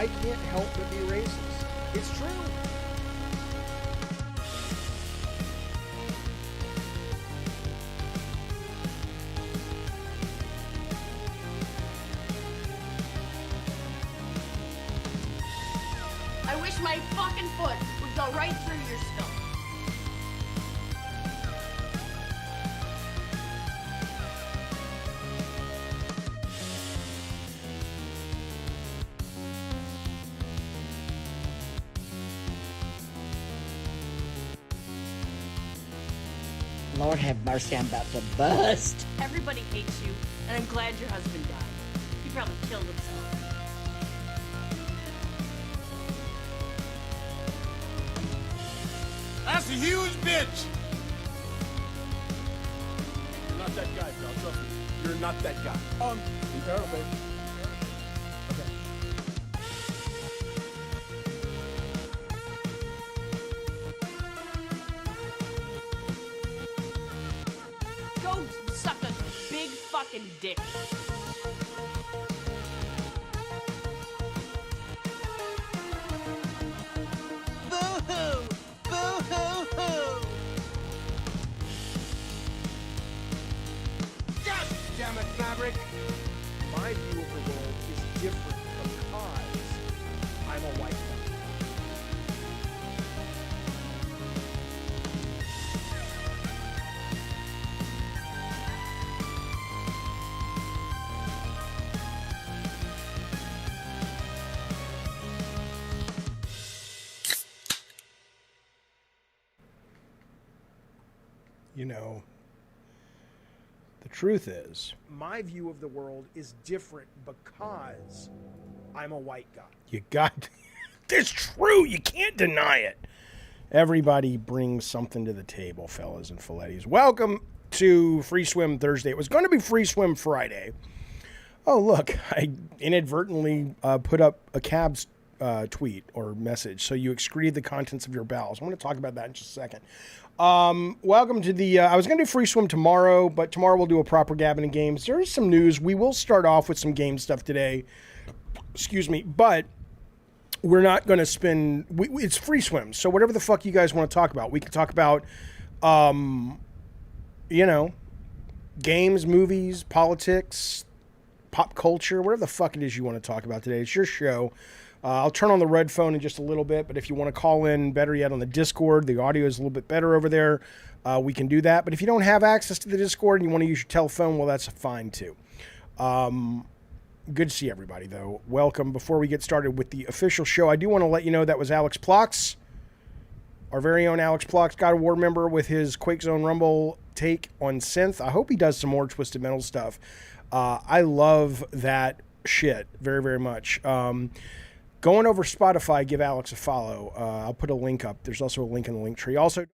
I can't help but be racist. It's true. I wish my fucking foot would go right through your skull. Lord have mercy, I'm about to bust. Everybody hates you, and I'm glad your husband died. He probably killed himself. That's a huge bitch! You're not that guy, pal. Trust me. You're not that guy. In peril, babe. Okay. Go suck a big fucking dick. Boo-hoo! Boo-hoo-hoo! God damn it, Maverick! My view of the world is different because I'm a white guy. You know, the truth is, My view of the world is different because I'm a white guy. you got... It's true. You can't deny it. Everybody brings something to the table, fellas and fillettes. Welcome to Free Swim Thursday. It was going to be Free Swim Friday. Oh, look, I inadvertently put up a cab's tweet or message, so you excreted the contents of your bowels. I'm going to talk about that in just a second. Welcome to the... I was going to do Free Swim tomorrow, but tomorrow we'll do a proper Gabbing of Games. There is some news. We will start off with some game stuff today. Excuse me, but we're not going to spend... it's Free Swim, so whatever the fuck you guys want to talk about. We can talk about, you know, games, movies, politics, pop culture, whatever the fuck it is you want to talk about today. It's your show. I'll turn on the red phone in just a little bit, but if you want to call in, better yet, on the Discord, the audio is a little bit better over there. We can do that. But if you don't have access to the Discord and you want to use your telephone, well, that's fine too. Good to see everybody, though. Welcome. Before we get started with the official show, I do want to let you know that was alixplox, our very own alixplox, God of War member, with his Quake Zone Rumble take on synth. I hope he does some more Twisted Metal stuff. I love that shit very, very much. Going over Spotify, give Alex a follow. I'll put a link up. There's also a link in the link tree. Also,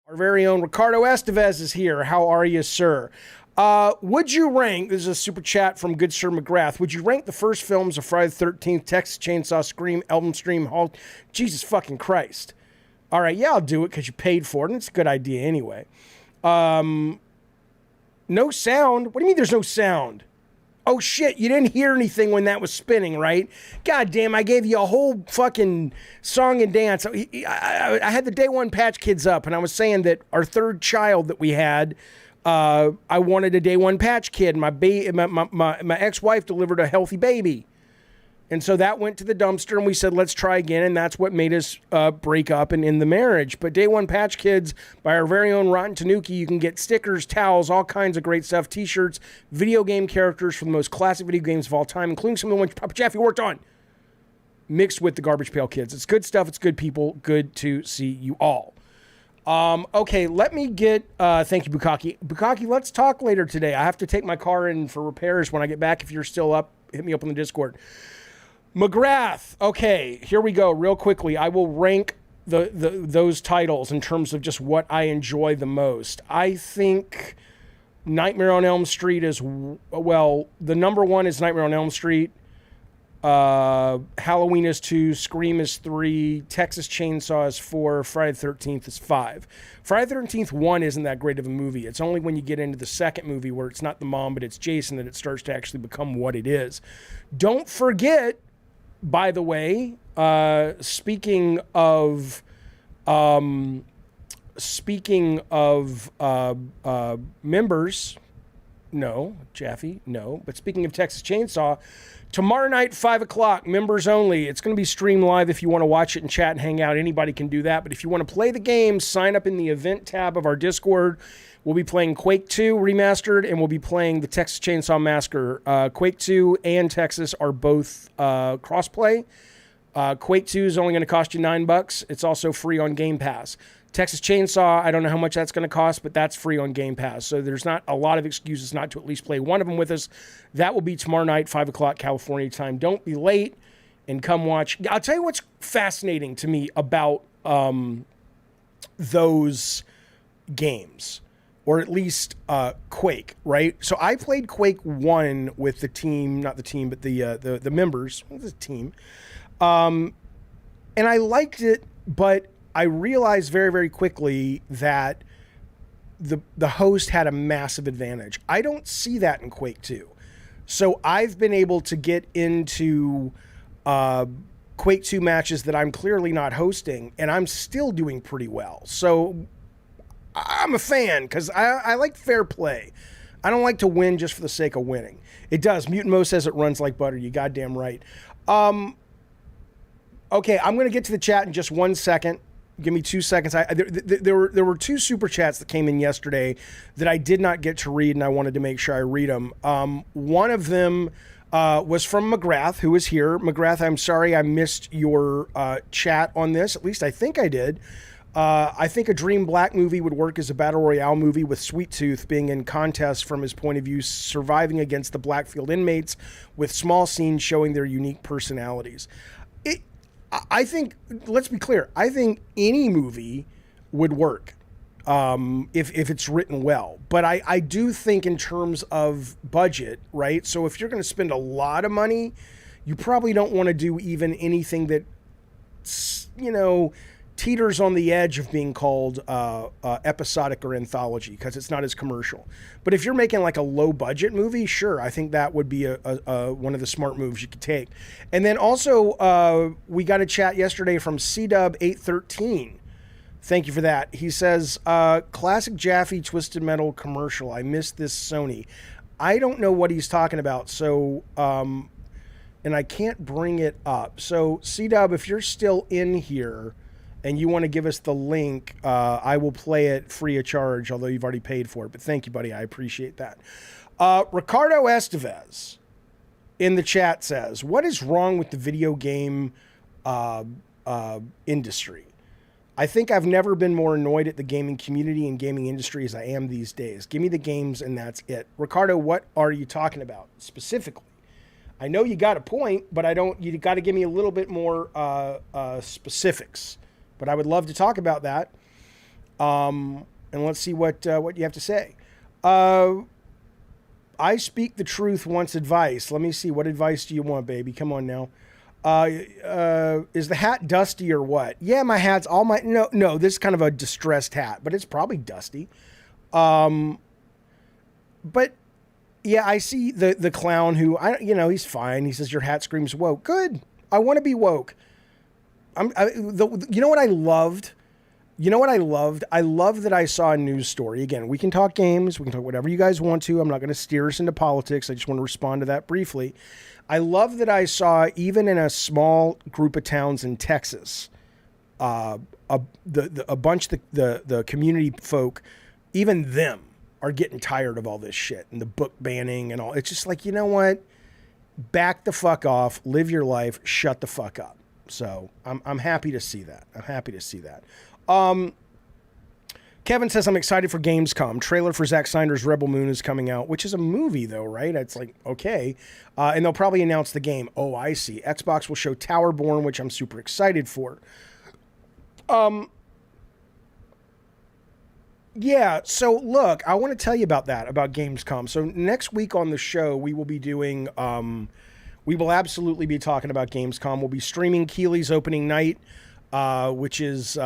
our very own Ricardo Esteves is here. How are you, sir? Would you rank, this is a super chat from Good Sir McGrath, would you rank the first films of Friday the 13th, Texas Chainsaw, Scream, Elm Stream, Halt? Jesus fucking Christ. All right, yeah, I'll do it because you paid for it, and it's a good idea anyway. No sound? What do you mean there's no sound? Oh, shit, you didn't hear anything when that was spinning, right? God damn, I gave you a whole fucking song and dance. I had the Day One Patch Kids up, and I was saying that our third child that we had, I wanted a Day One Patch Kid. My ex-wife delivered a healthy baby. And so that went to the dumpster, and we said, let's try again, and that's what made us break up and end the marriage. But Day One Patch Kids, by our very own Rotten Tanuki, you can get stickers, towels, all kinds of great stuff, T-shirts, video game characters from the most classic video games of all time, including some of the ones Papa Jaffe worked on, mixed with the Garbage Pail Kids. It's good stuff. It's good people. Good to see you all. Okay, let me get, thank you, Bukaki. Bukaki, let's talk later today. I have to take my car in for repairs when I get back. If you're still up, hit me up on the Discord. McGrath, okay, here we go. Real quickly, I will rank those titles in terms of just what I enjoy the most. I think Nightmare on Elm Street is, well, the number one is Nightmare on Elm Street. Halloween is 2, Scream is 3, Texas Chainsaw is 4, Friday the 13th is 5. Friday the 13th 1 isn't that great of a movie. It's only when you get into the second movie where it's not the mom, but it's Jason, that it starts to actually become what it is. Don't forget, by the way, speaking of members, no, Jaffe, no, but speaking of Texas Chainsaw, tomorrow night, 5 o'clock, members only. It's going to be streamed live if you want to watch it and chat and hang out. Anybody can do that. But if you want to play the game, sign up in the event tab of our Discord. We'll be playing Quake 2 Remastered, and we'll be playing the Texas Chainsaw Massacre. Quake 2 and Texas are both cross-play. Quake 2 is only going to cost you $9. It's also free on Game Pass. Texas Chainsaw, I don't know how much that's going to cost, but that's free on Game Pass. So there's not a lot of excuses not to at least play one of them with us. That will be tomorrow night, 5 o'clock California time. Don't be late and come watch. I'll tell you what's fascinating to me about those games, or at least Quake, right? So I played Quake 1 with the team, not the team, but the members, the team. And I liked it, but I realized very, very quickly that the host had a massive advantage. I don't see that in Quake 2. So I've been able to get into Quake 2 matches that I'm clearly not hosting, and I'm still doing pretty well. So I'm a fan because I like fair play. I don't like to win just for the sake of winning. It does. Mutant Mo says it runs like butter. You goddamn right. Okay, I'm going to get to the chat in just 1 second. Give me 2 seconds. There were 2 super chats that came in yesterday that I did not get to read, and I wanted to make sure I read them. One of them was from McGrath, who is here. McGrath, I'm sorry I missed your chat on this. At least I think I did. I think a Dream Black movie would work as a Battle Royale movie, with Sweet Tooth being in contest from his point of view, surviving against the Blackfield inmates with small scenes showing their unique personalities. I think, let's be clear, I think any movie would work if it's written well. But I do think in terms of budget, right? So if you're going to spend a lot of money, you probably don't want to do even anything that, teeters on the edge of being called episodic or anthology, because it's not as commercial. But if you're making like a low budget movie, sure, I think that would be a one of the smart moves you could take. And then also we got a chat yesterday from CDub813. Thank you for that. He says, classic Jaffe Twisted Metal commercial. I missed this Sony. I don't know what he's talking about. So, and I can't bring it up. So CDub, if you're still in here and you want to give us the link, I will play it free of charge, although you've already paid for it. But thank you, buddy. I appreciate that. Ricardo Esteves in the chat says, what is wrong with the video game industry? I think I've never been more annoyed at the gaming community and gaming industry as I am these days. Give me the games and that's it. Ricardo, what are you talking about specifically? I know you got a point, but you got to give me a little bit more specifics. But I would love to talk about that. And let's see what you have to say. I speak the truth once advice. Let me see. What advice do you want, baby? Come on now. Is the hat dusty or what? Yeah, my hat's no, this is kind of a distressed hat, but it's probably dusty. But yeah, I see the clown who, he's fine. He says, your hat screams woke. Good. I want to be woke. You know what I loved? I love that I saw a news story. Again, we can talk games. We can talk whatever you guys want to. I'm not going to steer us into politics. I just want to respond to that briefly. I love that I saw, even in a small group of towns in Texas, a bunch of the community folk, even them, are getting tired of all this shit and the book banning and all. It's just like, you know what? Back the fuck off. Live your life. Shut the fuck up. So I'm happy to see that. Kevin says, I'm excited for Gamescom. Trailer for Zack Snyder's Rebel Moon is coming out, which is a movie, though, right? It's like, okay. And they'll probably announce the game. Oh, I see. Xbox will show Towerborn, which I'm super excited for. Yeah, so look, I want to tell you about that, about Gamescom. So next week on the show, we will be doing, we will absolutely be talking about Gamescom. We'll be streaming Keeley's opening night, which is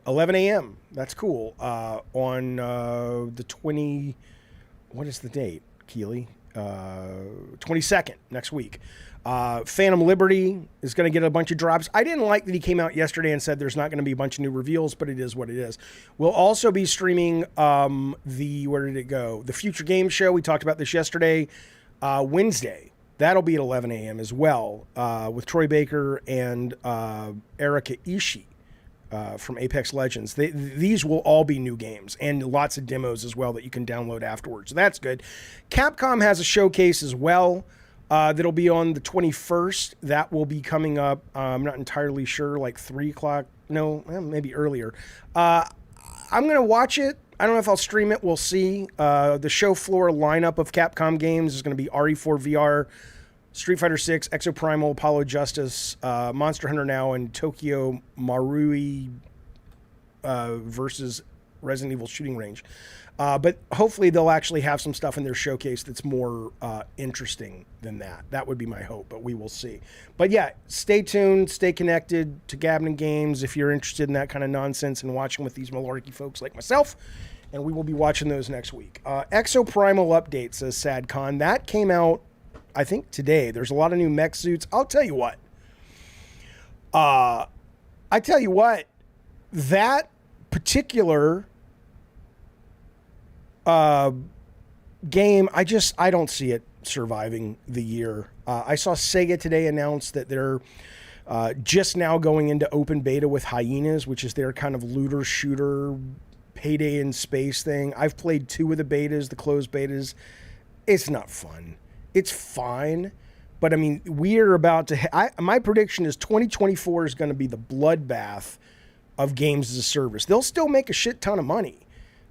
11 a.m. That's cool. On the 20, what is the date, Keeley? 22nd, next week. Phantom Liberty is going to get a bunch of drops. I didn't like that he came out yesterday and said there's not going to be a bunch of new reveals, but it is what it is. We'll also be streaming where did it go? The Future Game Show. We talked about this yesterday. Wednesday. That'll be at 11 a.m. as well, with Troy Baker and Erika Ishii. From Apex Legends. These will all be new games and lots of demos as well that you can download afterwards. So that's good. Capcom has a showcase as well that'll be on the 21st. That will be coming up. I'm not entirely sure, like 3 o'clock. No, maybe earlier. I'm going to watch it. I don't know if I'll stream it. We'll see. The show floor lineup of Capcom games is going to be RE4 VR, Street Fighter 6, Exoprimal, Apollo Justice, Monster Hunter Now, and Tokyo Marui versus Resident Evil Shooting Range. But hopefully they'll actually have some stuff in their showcase that's more interesting than that. That would be my hope, but we will see. But yeah, stay tuned, stay connected to Gabnon Games if you're interested in that kind of nonsense and watching with these malarkey folks like myself. And we will be watching those next week. Exoprimal update, says SadCon. That came out, I think, today. There's a lot of new mech suits. I'll tell you what. That particular game, I don't see it surviving the year. I saw Sega today announce that they're just now going into open beta with Hyenas, which is their kind of looter shooter payday in space thing. I've played 2 of the betas, the closed betas. It's not fun. It's fine, but I mean, we're about to. My prediction is 2024 is going to be the bloodbath of games as a service. They'll still make a shit ton of money,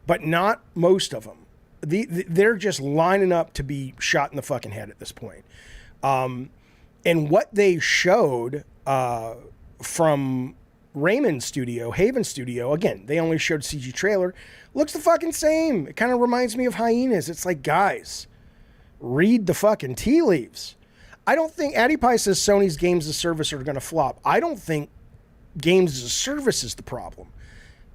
but not most of them. They're just lining up to be shot in the fucking head at this point. And what they showed from Raymond Studio, Haven Studio, again, they only showed CG trailer, looks the fucking same. It kind of reminds me of Hyenas. It's like, guys, read the fucking tea leaves. I don't think, AddyPie says Sony's games as a service are going to flop. I don't think games as a service is the problem.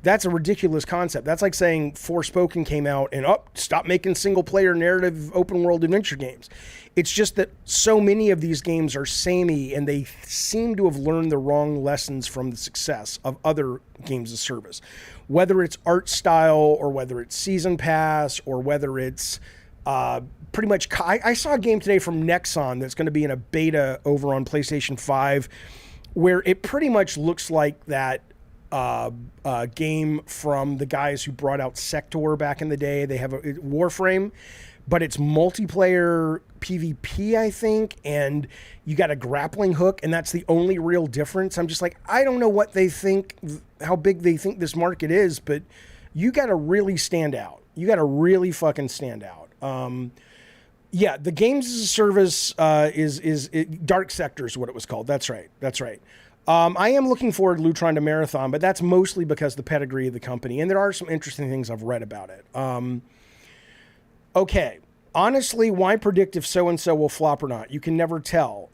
That's a ridiculous concept. That's like saying Forspoken came out and stop making single player narrative open world adventure games. It's just that so many of these games are samey and they seem to have learned the wrong lessons from the success of other games as a service. Whether it's art style or whether it's season pass or whether it's pretty much, I saw a game today from Nexon that's going to be in a beta over on PlayStation 5 where it pretty much looks like that game from the guys who brought out Sector back in the day. They have a Warframe, but it's multiplayer PvP, I think, and you got a grappling hook, and that's the only real difference. I'm just like, I don't know what they think, how big they think this market is, but you got to really stand out. You got to really fucking stand out. Yeah, the games as a service is Dark Sector is what it was called. That's right. I am looking forward to Lutron to Marathon, but that's mostly because of the pedigree of the company, and there are some interesting things I've read about it. Okay, honestly, why predict if so-and-so will flop or not? You can never tell.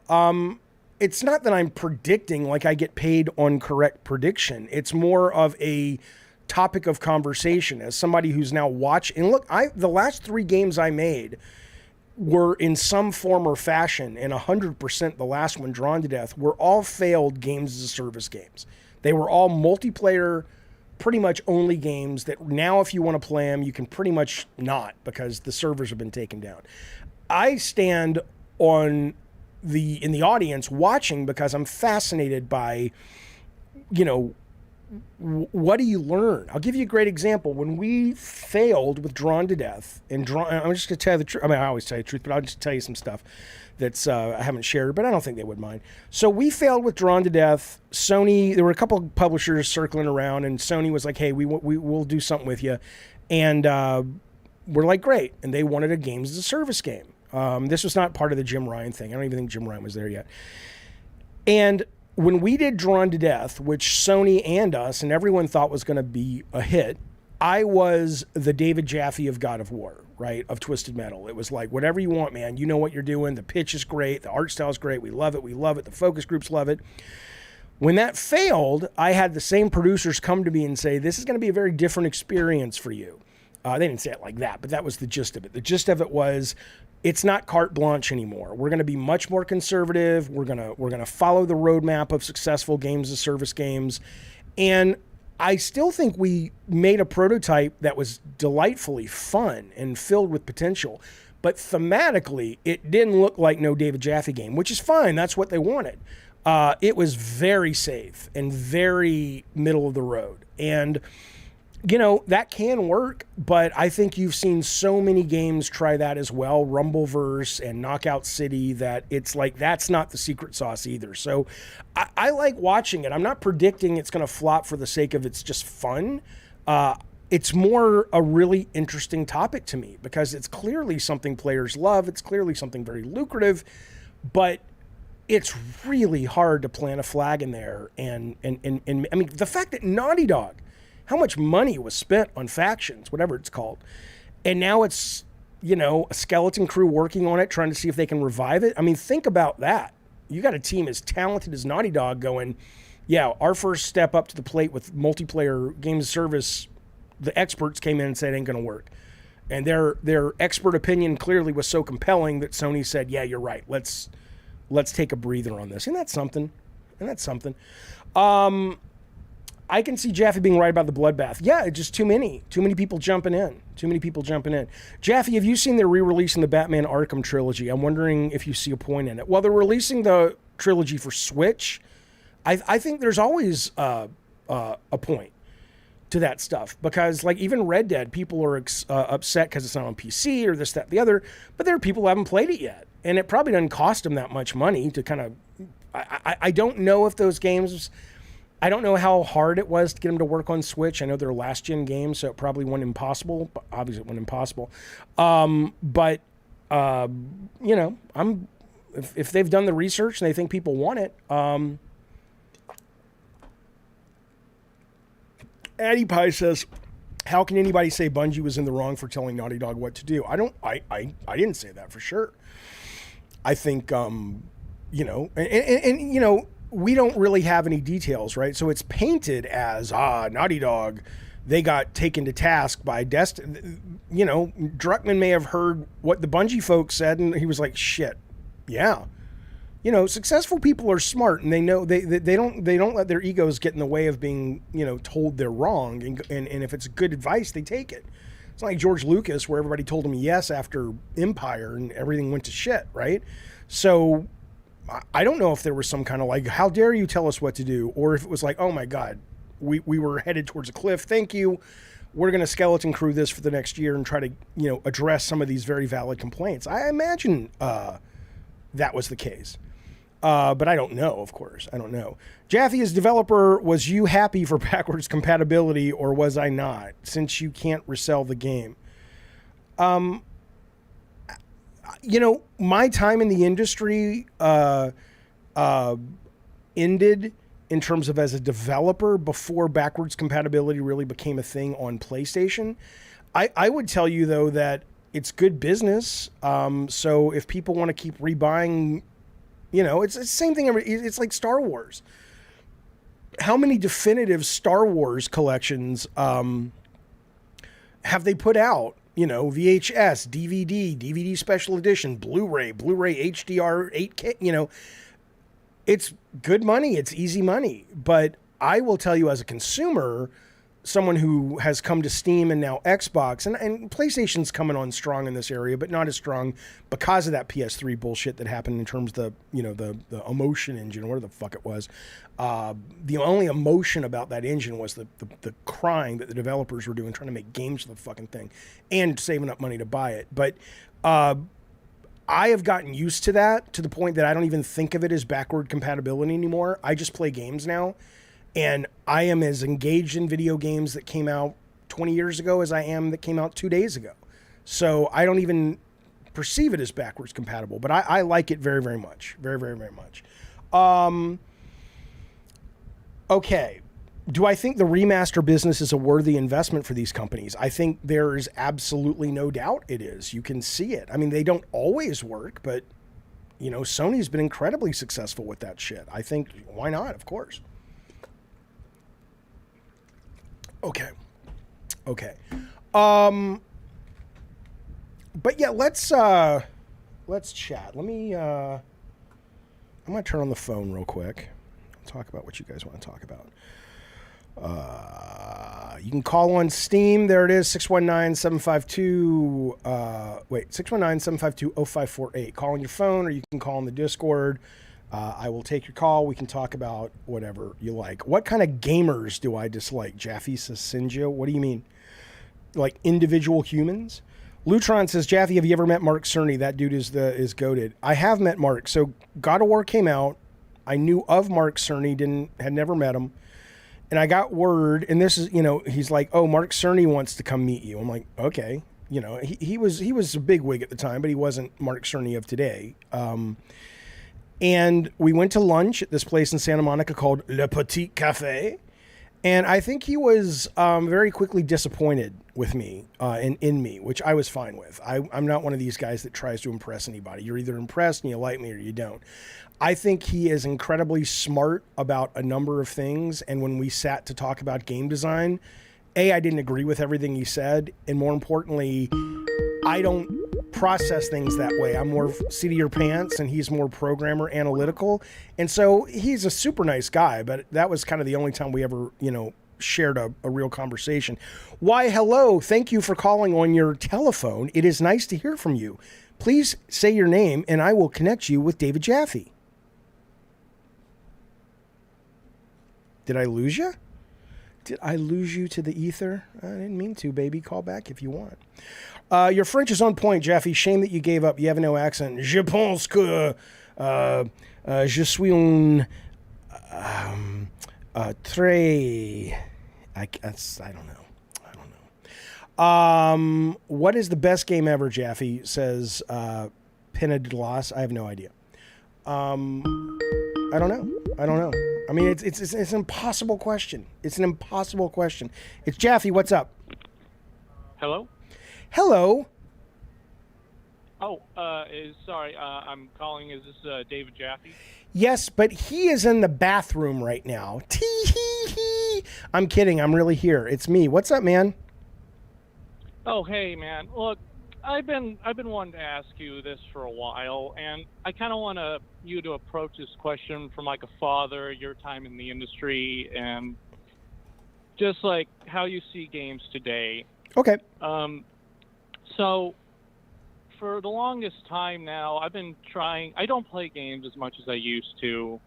It's not that I'm predicting like I get paid on correct prediction. It's more of a topic of conversation as somebody who's now watching. And look, the last 3 games I made were in some form or fashion, and 100% the last one, Drawn to Death, were all failed games as a service games. They were all multiplayer, pretty much only games that now if you want to play them, you can pretty much not because the servers have been taken down. I stand in the audience watching because I'm fascinated by, what do you learn? I'll give you a great example. When we failed with Drawn to Death, and I'm just going to tell you the truth. I mean, I always tell you the truth, but I'll just tell you some stuff that's I haven't shared, but I don't think they would mind. So we failed with Drawn to Death. Sony, there were a couple of publishers circling around, and Sony was like, hey, we'll do something with you. And we're like, great. And they wanted a games as a service game. This was not part of the Jim Ryan thing. I don't even think Jim Ryan was there yet. And when we did Drawn to Death, which Sony and us and everyone thought was going to be a hit, I was the David Jaffe of God of War, right, of Twisted Metal. It was like, whatever you want, man. You know what you're doing. The pitch is great. The art style is great. We love it. We love it. The focus groups love it. When that failed, I had the same producers come to me and say, this is going to be a very different experience for you. They didn't say it like that, but that was the gist of it. The gist of it was, it's not carte blanche anymore. We're going to be much more conservative. We're going to follow the roadmap of successful games as service games. And I still think we made a prototype that was delightfully fun and filled with potential. But thematically, it didn't look like no David Jaffe game, which is fine. That's what they wanted. It was very safe and very middle of the road. And you know, that can work, but I think you've seen so many games try that as well, Rumbleverse and Knockout City, that it's like, that's not the secret sauce either. So I like watching it. I'm not predicting it's going to flop for the sake of it's just fun. It's more a really interesting topic to me because it's clearly something players love. It's clearly something very lucrative, but it's really hard to plant a flag in there. And I mean, the fact that Naughty Dog, how much money was spent on Factions, whatever it's called. And now it's, you know, a skeleton crew working on it, trying to see if they can revive it. I mean, think about that. You got a team as talented as Naughty Dog going, yeah, our first step up to the plate with multiplayer games service, the experts came in and said it ain't going to work. And their expert opinion clearly was so compelling that Sony said, yeah, you're right. Let's take a breather on this. And that's something. I can see Jaffe being right about the bloodbath. Yeah, it's just too many people jumping in. Jaffe, have you seen they're re-releasing the Batman Arkham trilogy? I'm wondering if you see a point in it. Well, they're releasing the trilogy for Switch. I think there's always a point to that stuff because, like, even Red Dead, people are upset because it's not on PC or this, that, the other. But there are people who haven't played it yet, and it probably doesn't cost them that much money to kind of. I don't know if those games. I don't know how hard it was to get them to work on Switch. I know they're last-gen games, so it probably wasn't impossible. But obviously, it wasn't impossible. You know, if they've done the research and they think people want it. Addie Pie says, how can anybody say Bungie was in the wrong for telling Naughty Dog what to do? I didn't say that for sure. I think, you know, and you know, we don't really have any details, right? So it's painted as, Naughty Dog, they got taken to task by Destiny. You know, Druckmann may have heard what the Bungie folks said, and he was like, shit, yeah. You know, successful people are smart, and they know they don't let their egos get in the way of being, you know, told they're wrong, and if it's good advice, they take it. It's not like George Lucas, where everybody told him yes after Empire, and everything went to shit, right? So I don't know if there was some kind of like, how dare you tell us what to do? Or if it was like, oh my God, we were headed towards a cliff. Thank you. We're going to skeleton crew this for the next year and try to, you know, address some of these very valid complaints. I imagine that was the case. But I don't know, of course. I don't know. Jaffe, as developer, was you happy for backwards compatibility or was I not, since you can't resell the game? You know, my time in the industry ended in terms of as a developer before backwards compatibility really became a thing on PlayStation. I would tell you, though, that it's good business. So if people want to keep rebuying, you know, it's the same thing. It's like Star Wars. How many definitive Star Wars collections have they put out? You know, VHS, DVD special edition, Blu-ray HDR, 8K, you know, it's good money. It's easy money. But I will tell you as a consumer, someone who has come to Steam and now Xbox, and PlayStation's coming on strong in this area, but not as strong because of that PS3 bullshit that happened in terms of the emotion engine, whatever the fuck it was. The only emotion about that engine was the crying that the developers were doing, trying to make games for the fucking thing and saving up money to buy it. But I have gotten used to that to the point that I don't even think of it as backward compatibility anymore. I just play games now. And I am as engaged in video games that came out 20 years ago as I am that came out 2 days ago. So I don't even perceive it as backwards compatible, but I like it very, very much. Very, very, very much. Okay. Do I think the remaster business is a worthy investment for these companies? I think there is absolutely no doubt it is. You can see it. I mean, they don't always work, but, Sony's been incredibly successful with that shit. I think, why not? Of course. Okay. But yeah, let's chat. Let me, I'm going to turn on the phone real quick. I'll talk about what you guys want to talk about. You can call on Steam. There it is, 619-752, 619-752-0548. Call on your phone, or you can call on the Discord. I will take your call. We can talk about whatever you like. What kind of gamers do I dislike? Jaffe says, Sinja. What do you mean? Like individual humans? Lutron says, Jaffe, have you ever met Mark Cerny? That dude is goated. I have met Mark. So God of War came out. I knew of Mark Cerny, had never met him. And I got word, and this is, he's like, oh, Mark Cerny wants to come meet you. I'm like, okay. He was a big wig at the time, but he wasn't Mark Cerny of today. And we went to lunch at this place in Santa Monica called Le Petit Café. And I think he was very quickly disappointed with me and in me, which I was fine with. I'm not one of these guys that tries to impress anybody. You're either impressed and you like me or you don't. I think he is incredibly smart about a number of things. And when we sat to talk about game design, I didn't agree with everything he said. And more importantly, I don't process things that way. I'm more seat of your pants, and he's more programmer analytical. And so he's a super nice guy, but that was kind of the only time we ever, shared a real conversation. Why, hello. Thank you for calling on your telephone. It is nice to hear from you. Please say your name, and I will connect you with David Jaffe. Did I lose you? Did I lose you to the ether? I didn't mean to, baby. Call back if you want. Your French is on point, Jaffe. Shame that you gave up. You have no accent. Je pense que je suis un très... I don't know. What is the best game ever, Jaffe? Says Pena de Las. I have no idea. I don't know. I mean, it's an impossible question. It's an impossible question. It's Jaffe. What's up? Hello? Hello. Oh, sorry. I'm calling. Is this David Jaffe? Yes, but he is in the bathroom right now. Tee-hee-hee. I'm kidding. I'm really here. It's me. What's up, man? Oh, hey, man. Look, I've been wanting to ask you this for a while, and I kind of want you to approach this question from like a father, your time in the industry, and just like how you see games today. Okay. So for the longest time now, I've been trying. I don't play games as much as I used to,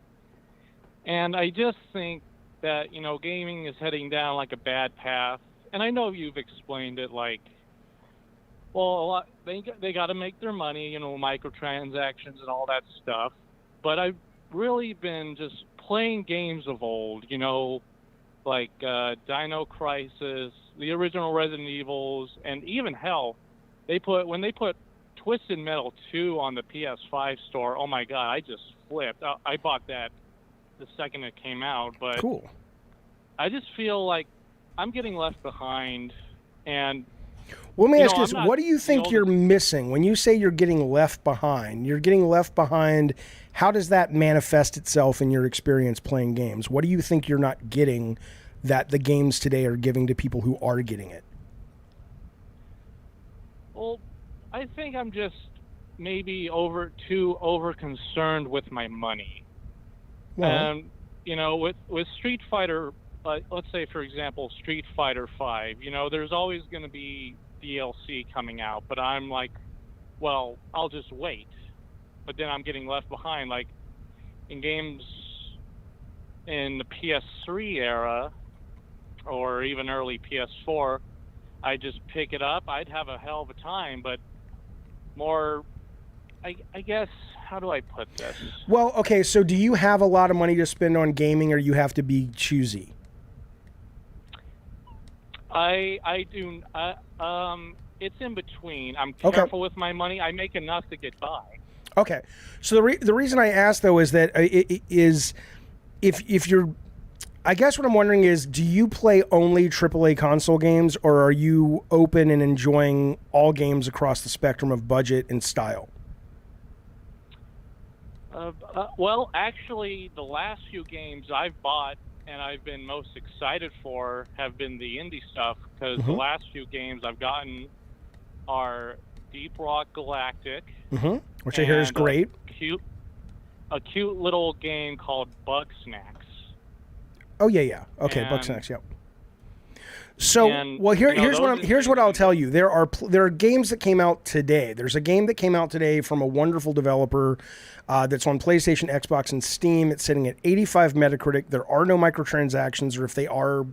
and I just think that gaming is heading down like a bad path. And I know you've explained it like, well, they got to make their money, microtransactions and all that stuff. But I've really been just playing games of old, like Dino Crisis, the original Resident Evils, and even hell, when they put Twisted Metal 2 on the PS5 store, oh my god, I just flipped. I bought that the second it came out, but cool. I just feel like I'm getting left behind. And well, let me ask you this. What do you think you're missing when you say you're getting left behind? You're getting left behind. How does that manifest itself in your experience playing games? What do you think you're not getting that the games today are giving to people who are getting it? Well, I think I'm just maybe too concerned with my money. Well, with Street Fighter let's say, for example, Street Fighter 5. You know, there's always going to be DLC coming out, but I'm like, well, I'll just wait. But then I'm getting left behind. Like, in games in the PS3 era, or even early PS4, I just pick it up. I'd have a hell of a time, but more, I guess, how do I put this? Well, okay, so do you have a lot of money to spend on gaming, or you have to be choosy? I do. It's in between. I'm careful with my money. I make enough to get by. Okay, so the reason I asked though is that if you're, I guess what I'm wondering is, do you play only AAA console games, or are you open and enjoying all games across the spectrum of budget and style? Well, actually, the last few games I've bought and I've been most excited for have been the indie stuff, because the last few games I've gotten are Deep Rock Galactic, which I hear is great. A cute little game called Bug Snacks. Oh yeah. Okay, Bug Snacks. Yep. So, well, here's what I'll tell you. There are games that came out today. There's a game that came out today from a wonderful developer that's on PlayStation, Xbox, and Steam. It's sitting at 85 Metacritic. There are no microtransactions, or if they are,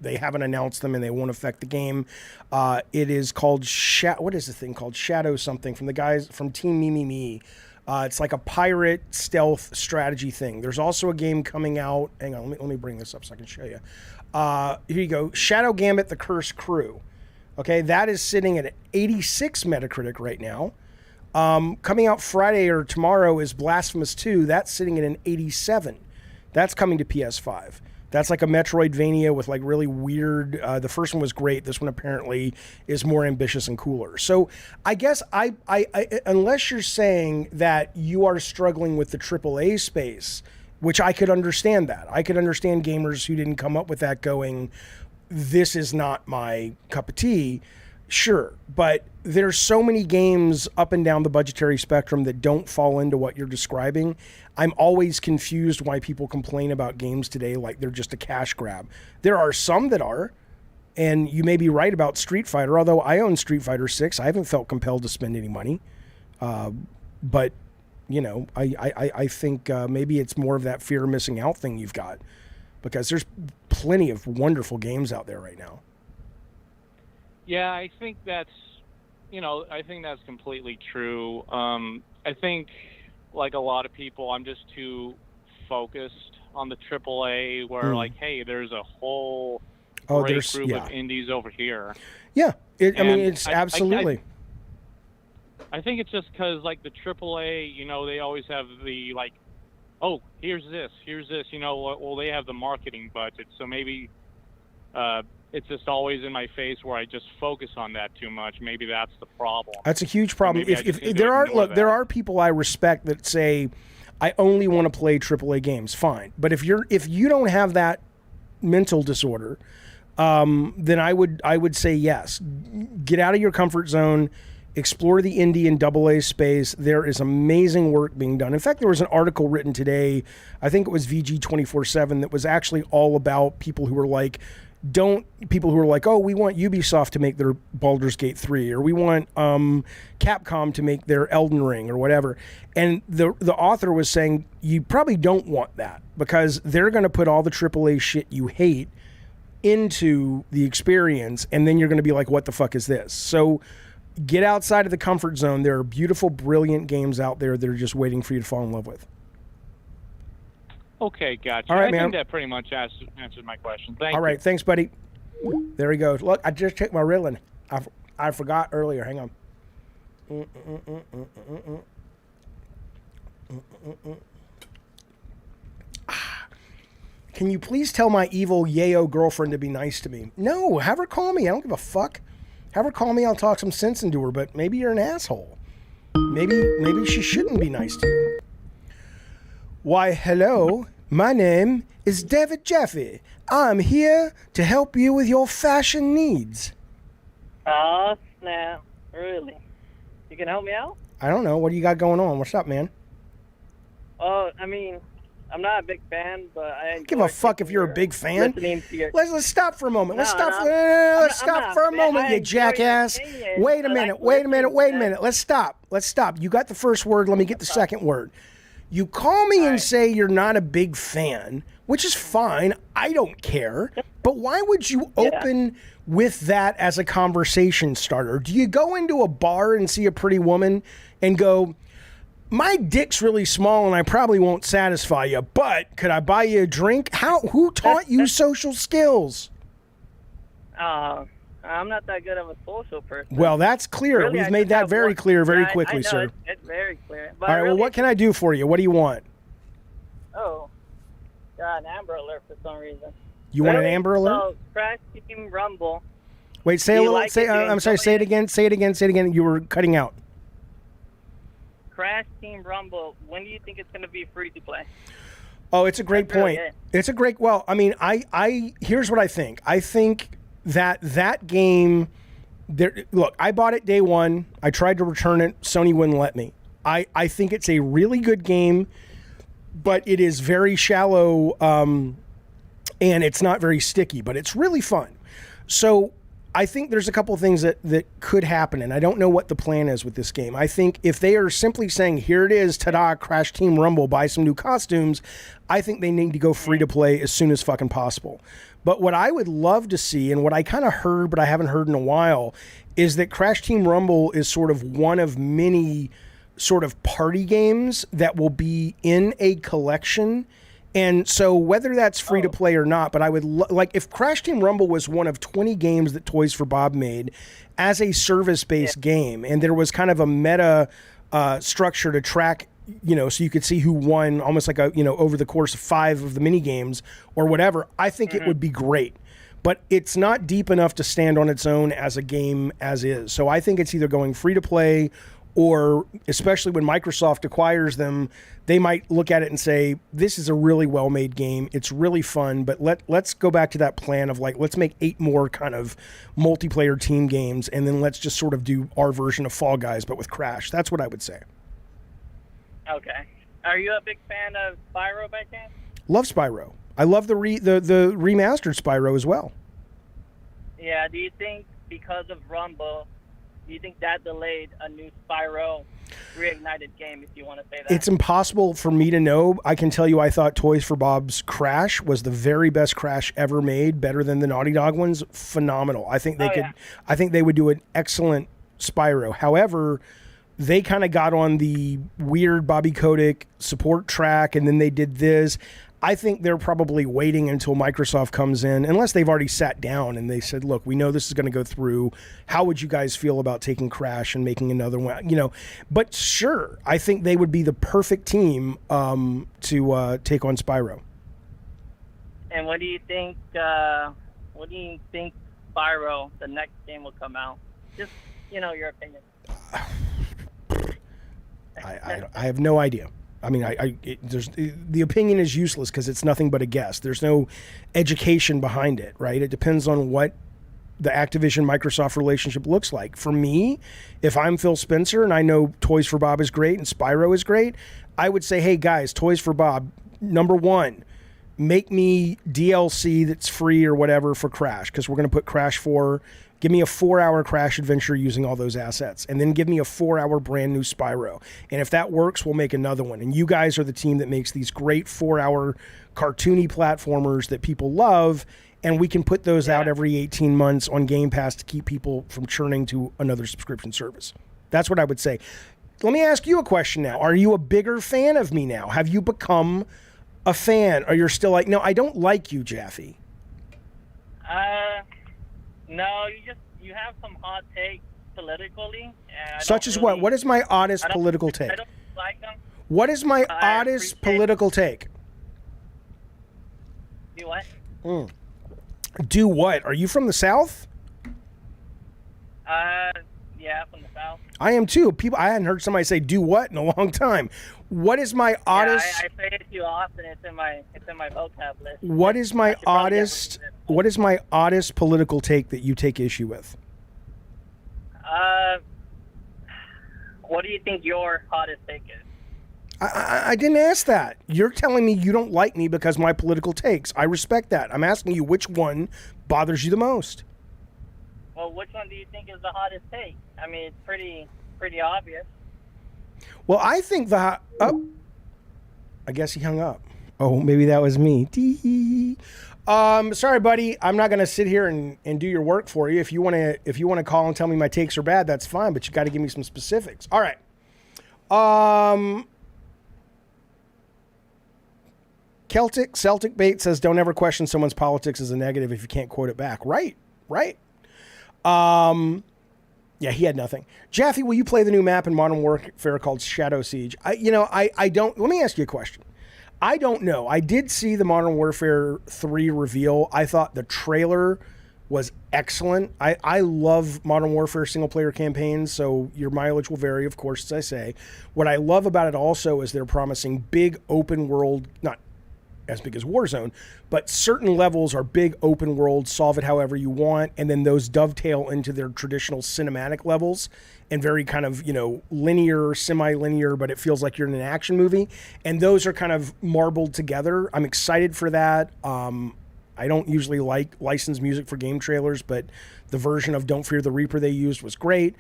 they haven't announced them and they won't affect the game. It is called what is the thing called? Shadow something, from the guys from Team Me. It's like a pirate stealth strategy thing. There's also a game coming out. Hang on, let me bring this up so I can show you. Here you go. Shadow Gambit: The Cursed Crew. Okay, that is sitting at 86 Metacritic right now. Coming out Friday or tomorrow is Blasphemous 2. That's sitting at an 87. That's coming to PS5. That's like a Metroidvania with like really weird. The first one was great. This one apparently is more ambitious and cooler. So I guess I unless you're saying that you are struggling with the AAA space, which I could understand that. I could understand gamers who didn't come up with that going, this is not my cup of tea. Sure, but there's so many games up and down the budgetary spectrum that don't fall into what you're describing. I'm always confused why people complain about games today like they're just a cash grab. There are some that are, and you may be right about Street Fighter, although I own Street Fighter 6. I haven't felt compelled to spend any money. But, you know, I think maybe it's more of that fear of missing out thing you've got, because there's plenty of wonderful games out there right now. Yeah, I think that's completely true. I think, like a lot of people, I'm just too focused on the AAA, where like, hey, there's a whole great group of indies over here. Yeah, I mean, it's absolutely. I think it's just because, like, the AAA, you know, they always have the, like, oh, here's this, you know, well, they have the marketing budget, so maybe it's just always in my face where I just focus on that too much. Maybe that's the problem. That's a huge problem. If there are people I respect that say, I only want to play AAA games, fine. But if you don't have that mental disorder, then I would say yes. Get out of your comfort zone. Explore the indie and AA space. There is amazing work being done. In fact, there was an article written today, I think it was VG247, that was actually all about people who were like, oh, we want Ubisoft to make their Baldur's Gate 3, or we want Capcom to make their Elden Ring, or whatever. And the author was saying, you probably don't want that, because they're going to put all the AAA shit you hate into the experience, and then you're going to be like, what the fuck is this? So get outside of the comfort zone. There are beautiful, brilliant games out there that are just waiting for you to fall in love with. Okay, gotcha. All right, I man. think that pretty much answered my question. Thank you. All right, thanks, buddy. There he goes. Look, I just checked my Ritalin. I forgot earlier. Hang on. Can you please tell my evil yayo girlfriend to be nice to me? No, have her call me. I don't give a fuck. Have her call me. I'll talk some sense into her, but maybe you're an asshole. Maybe she shouldn't be nice to you. Why, hello. My name is David Jaffe. I'm here to help you with your fashion needs. Oh, snap. Really? You can help me out? I don't know. What do you got going on? What's up, man? Oh, I mean, I'm not a big fan, but I Give a fuck if you're a big fan. Listening to your... Let's stop for a moment. Let's No, stop. no, Let's I'm stop not for a fan. moment, I you enjoy your jackass. opinion. Wait a I minute. like Wait a minute. listening Wait a to minute. Let's stop. Let's stop. You got the first word. Let me get the second word. You call me and say you're not a big fan, which is fine. I don't care. But why would you open with that as a conversation starter? Do you go into a bar and see a pretty woman and go, my dick's really small and I probably won't satisfy you, but could I buy you a drink? Who taught you social skills? I'm not that good of a social person. Well, that's clear. Really, We've I made just that have very one- clear very I quickly, know, sir. It's very clear. But All right, well, really, what can I do for you? What do you want? Oh, got an Amber Alert for some reason. You want an Really? Amber Alert? So, Crash Team Rumble. Wait, say do a you little. like Say, it doing I'm sorry. Say it again. Say it again. Say it again. You were cutting out. Crash Team Rumble, when do you think it's going to be free to play? Oh, it's a great That's really point. it. It's a great. Well, I mean, I here's what I think. I think that game. There, look, I bought it day one. I tried to return it. Sony wouldn't let me. I think it's a really good game, but it is very shallow, and it's not very sticky. But it's really fun. So I think there's a couple of things that could happen, and I don't know what the plan is with this game. I think if they are simply saying, here it is, ta-da, Crash Team Rumble, buy some new costumes, I think they need to go free to play as soon as fucking possible. But what I would love to see, and what I kind of heard, but I haven't heard in a while, is that Crash Team Rumble is sort of one of many sort of party games that will be in a collection. And so whether that's free to play or not, but I would like if Crash Team Rumble was one of 20 games that Toys for Bob made as a service-based game, and there was kind of a meta structure to track, so you could see who won almost like over the course of 5 of the mini games or whatever, I think it would be great. But it's not deep enough to stand on its own as a game as is. So I think it's either going free to play, or especially when Microsoft acquires them, they might look at it and say, this is a really well-made game. It's really fun, but let's go back to that plan of let's make 8 more kind of multiplayer team games, and then let's just sort of do our version of Fall Guys, but with Crash. That's what I would say. Okay. Are you a big fan of Spyro by chance? Love Spyro. I love the remastered Spyro as well. Yeah, do you think because of Rumble, do you think that delayed a new Spyro reignited game, if you want to say that? It's impossible for me to know. I can tell you I thought Toys for Bob's Crash was the very best Crash ever made, better than the Naughty Dog ones. Phenomenal. I think I think they would do an excellent Spyro. However, they kind of got on the weird Bobby Kotick support track, and then they did this. I think they're probably waiting until Microsoft comes in, unless they've already sat down and they said, look, we know this is going to go through. How would you guys feel about taking Crash and making another one? But sure, I think they would be the perfect team to take on Spyro. And what do you think Spyro, the next game, will come out? Just, your opinion. I have no idea. I mean, the opinion is useless because it's nothing but a guess. There's no education behind it, right? It depends on what the Activision-Microsoft relationship looks like. For me, if I'm Phil Spencer and I know Toys for Bob is great and Spyro is great, I would say, hey, guys, Toys for Bob, number one, make me DLC that's free or whatever for Crash, because we're going to put Crash 4. Give me a 4-hour Crash adventure using all those assets, and then give me a 4-hour brand new Spyro. And if that works, we'll make another one. And you guys are the team that makes these great 4-hour cartoony platformers that people love, and we can put those out every 18 months on Game Pass to keep people from churning to another subscription service. That's what I would say. Let me ask you a question now. Are you a bigger fan of me now? Have you become a fan, or you're still like, no, I don't like you, Jaffe? No, you have some hot takes politically. Such as what? What is my oddest political take? I don't like them. What is my oddest political take? Do what? Do what? Are you from the South? Yeah, from the South. I am too. I hadn't heard somebody say "do what" in a long time. What is my oddest? Yeah, I say it too often. It's in my vocab list. What is my oddest? What is my oddest political take that you take issue with? What do you think your hottest take is? I didn't ask that. You're telling me you don't like me because of my political takes. I respect that. I'm asking you which one bothers you the most. Well, which one do you think is the hottest take? I mean, it's pretty obvious. Well, I think I guess he hung up. Oh, maybe that was me. Tee. Sorry, buddy. I'm not going to sit here and do your work for you. If you want to call and tell me my takes are bad, that's fine. But you got to give me some specifics. All right. Celtic Bait says, "Don't ever question someone's politics as a negative if you can't quote it back." Right. Yeah, he had nothing. Jaffe, will you play the new map in Modern Warfare called Shadow Siege? I don't. Let me ask you a question. I don't know. I did see the Modern Warfare 3 reveal. I thought the trailer was excellent. I love Modern Warfare single-player campaigns, so your mileage will vary, of course, as I say. What I love about it also is they're promising big open world, not as big as Warzone, but certain levels are big open world, solve it however you want, and then those dovetail into their traditional cinematic levels and very kind of, linear, semi-linear, but it feels like you're in an action movie. And those are kind of marbled together. I'm excited for that. I don't usually like licensed music for game trailers, but the version of Don't Fear the Reaper they used was great.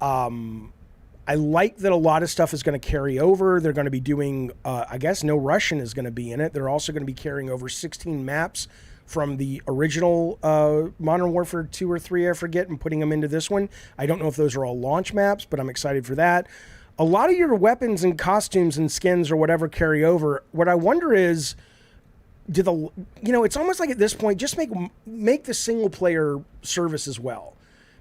I like that a lot of stuff is going to carry over. They're going to be doing, I guess No Russian is going to be in it. They're also going to be carrying over 16 maps from the original Modern Warfare 2 or 3, I forget, and putting them into this one. I don't know if those are all launch maps, but I'm excited for that. A lot of your weapons and costumes and skins or whatever carry over. What I wonder is, it's almost like at this point, just make the single player service as well.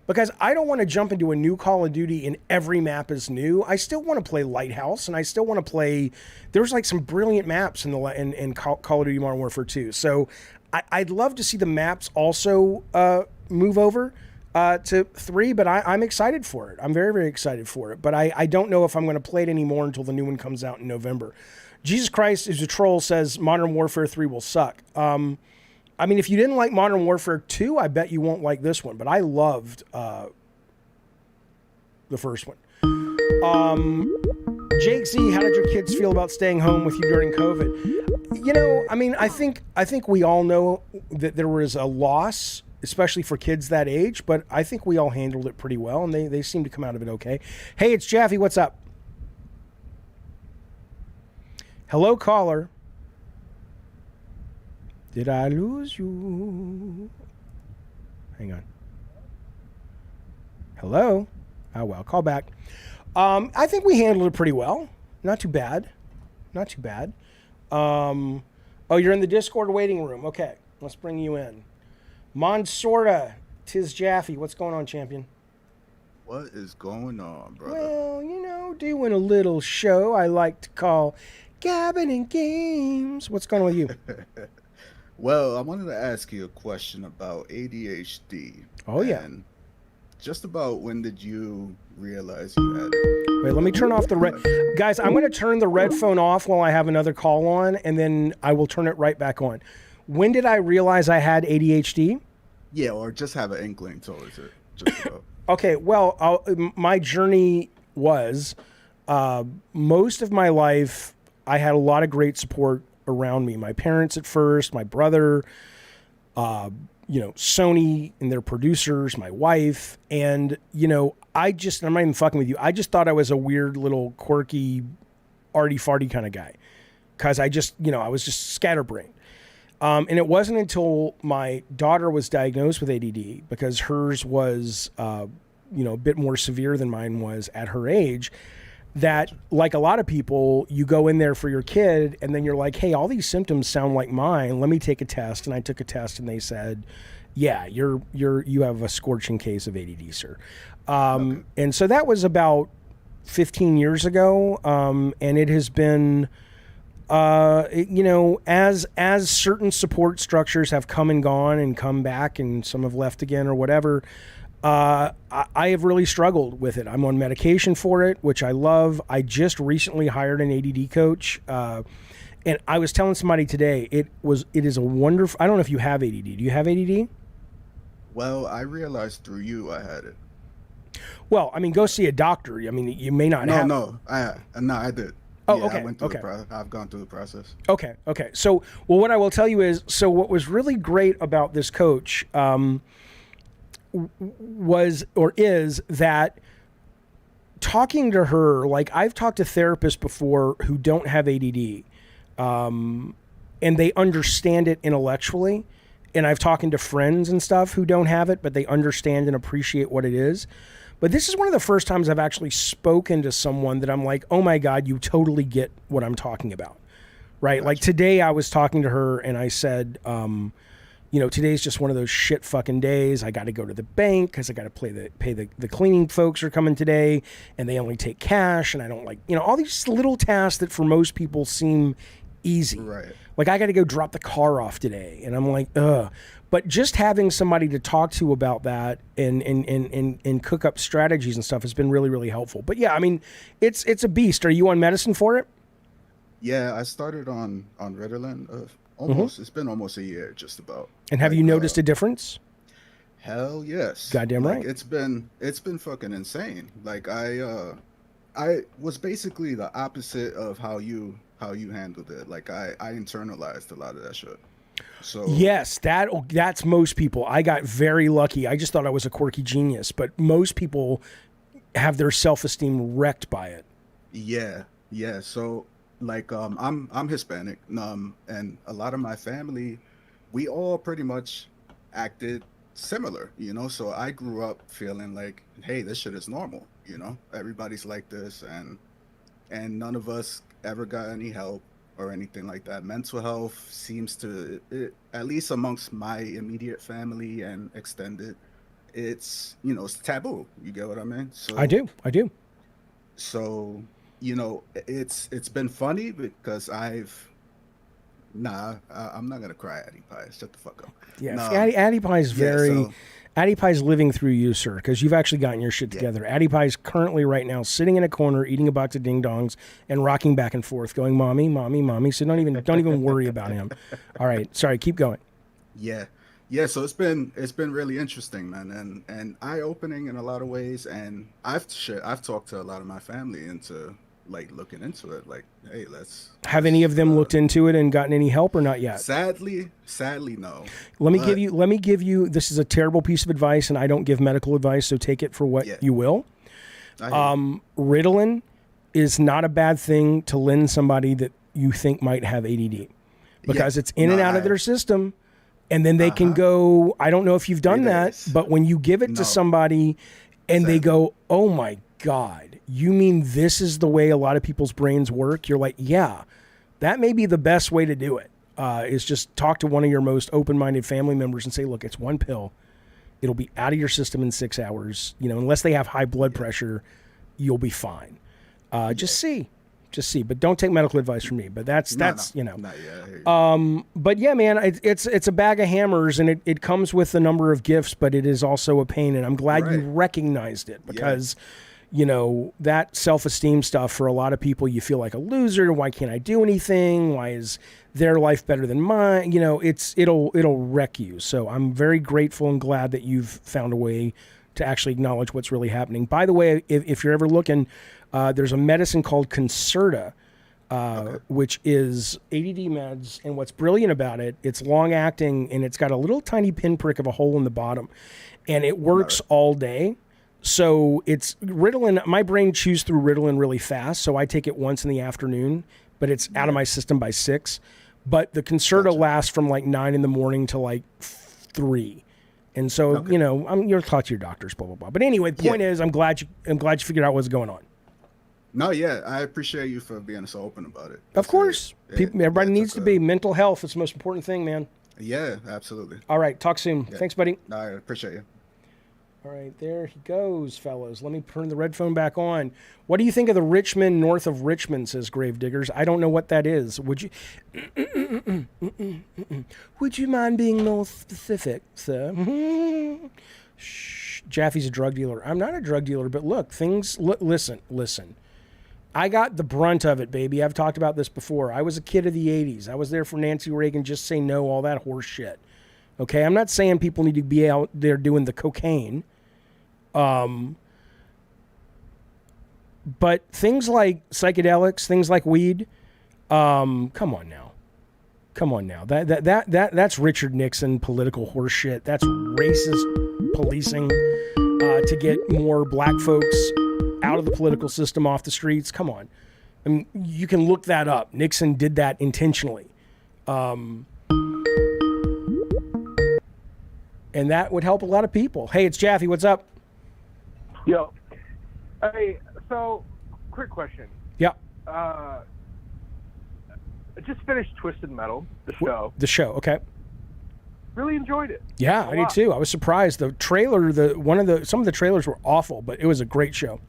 Because I don't want to jump into a new Call of Duty and every map is new. I still want to play Lighthouse, and I still want to play. There's like some brilliant maps in Call of Duty Modern Warfare 2. So I'd love to see the maps also move over to 3, but I'm excited for it. I'm very, very excited for it. But I don't know if I'm going to play it anymore until the new one comes out in November. Jesus Christ is a troll says Modern Warfare 3 will suck. I mean, if you didn't like Modern Warfare 2, I bet you won't like this one. But I loved the first one. Jake Z, how did your kids feel about staying home with you during COVID? I mean, I think we all know that there was a loss, especially for kids that age. But I think we all handled it pretty well, and they seem to come out of it okay. Hey, it's Jaffe. What's up? Hello, caller. Did I lose you? Hang on. Hello? Oh, well, call back. I think we handled it pretty well. Not too bad. Oh, you're in the Discord waiting room. Okay, let's bring you in. Monsorta, tis Jaffe. What's going on, champion? What is going on, brother? Well, doing a little show I like to call Gabbing and Games. What's going on with you? Well, I wanted to ask you a question about ADHD. Oh, yeah. And just about when did you realize you had it? Wait, let me turn off the red. Guys, I'm going to turn the red phone off while I have another call on, and then I will turn it right back on. When did I realize I had ADHD? Yeah, or just have an inkling towards it. Just about. Okay, well, my journey was most of my life, I had a lot of great support around me. My parents at first, my brother, Sony and their producers, my wife. And, I'm not even fucking with you. I just thought I was a weird little quirky, arty-farty kind of guy. Because I was just scatterbrained. And it wasn't until my daughter was diagnosed with ADD, because hers was, a bit more severe than mine was at her age, that, like a lot of people, you go in there for your kid and then you're like, hey, all these symptoms sound like mine. Let me take a test. And I took a test and they said, yeah, you have a scorching case of ADD, sir. Okay. And so that was about 15 years ago. And it has been, as certain support structures have come and gone and come back and some have left again or whatever, I have really struggled with it. I'm on medication for it, which I love. I just recently hired an ADD coach. And I was telling somebody today, it is a wonderful, I don't know if you have ADD. Do you have ADD? Well, I realized through you I had it. Well, I mean, go see a doctor. I mean, you may not have. No, I did. Oh, yeah, okay. I went through Okay. I've gone through the process. Okay. Okay. So, well, what I will tell you is, so what was really great about this coach was or is that talking to her, like I've talked to therapists before who don't have ADD, and they understand it intellectually. And I've talked to friends and stuff who don't have it, but they understand and appreciate what it is. But this is one of the first times I've actually spoken to someone that I'm like, oh my God, you totally get what I'm talking about. Right? Gotcha. Like today I was talking to her and I said, today's just one of those shit fucking days. I got to go to the bank because I got to pay the cleaning folks are coming today and they only take cash. And I don't like, all these little tasks that for most people seem easy. Right. Like I got to go drop the car off today. And I'm like, ugh. But just having somebody to talk to about that and cook up strategies and stuff has been really, really helpful. But yeah, I mean, it's a beast. Are you on medicine for it? Yeah, I started on Ritalin. Almost, It's been almost a year, just about. And have you noticed a difference? Hell yes. Goddamn right. It's been fucking insane. Like I was basically the opposite of how you handled it. Like I internalized a lot of that shit. So yes, that's most people. I got very lucky. I just thought I was a quirky genius, but most people have their self-esteem wrecked by it. Yeah. So like I'm Hispanic, and a lot of my family, we all pretty much acted similar, So I grew up feeling like, hey, this shit is normal, Everybody's like this, and none of us ever got any help or anything like that. Mental health seems to, at least amongst my immediate family and extended, it's it's taboo. You get what I mean? So I do. So it's been funny because I'm not gonna cry, Addie Pie. Shut the fuck up. Yeah, no, Addie Pie's very. Yeah, so, Addie Pie's living through you, sir, because you've actually gotten your shit together. Yeah. Addie Pie's currently right now sitting in a corner eating a box of ding dongs and rocking back and forth, going, "Mommy, mommy, mommy." So don't even worry about him. All right, sorry, keep going. Yeah. So it's been really interesting, man, and eye opening in a lot of ways. And I've talked to a lot of my family into like looking into it. Like, hey, let's. Have any of them looked into it and gotten any help or not yet? Sadly, no. Let me give you. This is a terrible piece of advice, and I don't give medical advice, so take it for what you will. Ritalin is not a bad thing to lend somebody that you think might have ADD, because it's in and out of their system, and then they can go. I don't know if you've done that, but when you give it to somebody, and they go, "Oh my God, you mean this is the way a lot of people's brains work?" You're like, yeah, that may be the best way to do it. Is just talk to one of your most open-minded family members and say, look, it's one pill. It'll be out of your system in 6 hours. Unless they have high blood pressure, you'll be fine. Just see, but don't take medical advice from me. But that's. Not yet. But yeah, man, it's a bag of hammers, and it comes with a number of gifts, but it is also a pain. And I'm glad you recognized it, because that self-esteem stuff, for a lot of people, you feel like a loser. Why can't I do anything? Why is their life better than mine? It'll wreck you. So I'm very grateful and glad that you've found a way to actually acknowledge what's really happening. By the way, if you're ever looking, there's a medicine called Concerta, which is ADD meds. And what's brilliant about it, it's long acting, and it's got a little tiny pinprick of a hole in the bottom, and it works all day. So it's Ritalin. My brain chews through Ritalin really fast, so I take it once in the afternoon, but it's out of my system by 6. But the Concerta lasts from like 9 in the morning to like 3. And so, you'll talk to your doctors, blah, blah, blah. But anyway, the point is, I'm glad you figured out what's going on. No, yeah, I appreciate you for being so open about it. Of course. Everybody needs to be. Mental health is the most important thing, man. Yeah, absolutely. All right, talk soon. Yeah. Thanks, buddy. No, I appreciate you. All right, there he goes, fellas. Let me turn the red phone back on. What do you think of the Richmond north of Richmond, says Gravediggers? I don't know what that is. Would you would you mind being more specific, sir? Shh. Jaffe's a drug dealer. I'm not a drug dealer, but look, listen. I got the brunt of it, baby. I've talked about this before. I was a kid of the 80s. I was there for Nancy Reagan, just say no, all that horse shit. Okay, I'm not saying people need to be out there doing the cocaine. But things like psychedelics, things like weed, come on now. That's Richard Nixon political horseshit. That's racist policing to get more black folks out of the political system, off the streets. Come on. I mean, you can look that up. Nixon did that intentionally. And that would help a lot of people. Hey, it's Jaffe. What's up? Yo. Hey, so, quick question. Yeah. I just finished Twisted Metal, the show. The show, okay. Really enjoyed it. Yeah, I did too. I was surprised. The trailer, some of the trailers were awful, but it was a great show.